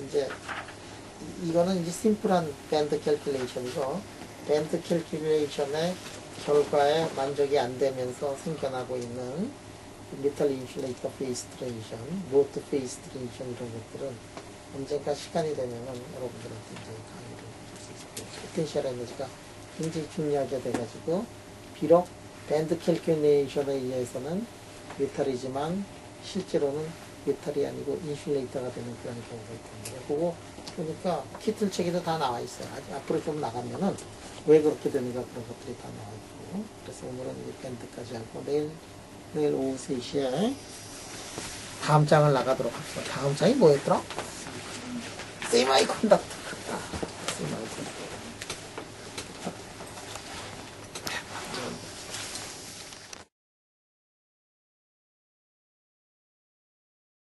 이제 이거는 이제 심플한 밴드 캘큘레이션이고 밴드 캘큘레이션의 결과에 만족이 안 되면서 생겨나고 있는 메탈 인슐레이터 페이스 트랜지션, 노트 페이스 트랜지션 이런 것들은 언젠가 시간이 되면은 여러분들한테 이제 강의를 줄 수 있을 거예요. 포텐셜 에너지가 굉장히 중요하게 돼가지고 비록 밴드 캘큘레이션에 의해서는 메탈이지만 실제로는 메탈이 아니고 인슐레이터가 되는 그런 경우가 있던데 그거 보니까 키틀 책에도 다 나와 있어요. 앞으로 좀 나가면은 왜 그렇게 되는가 그런 것들이 다 나와 있고 그래서 오늘은 이 밴드까지 하고 내일 오후 3시에 다음 장을 나가도록 합시다. 다음 장이 뭐였더라? 세마이컨덕터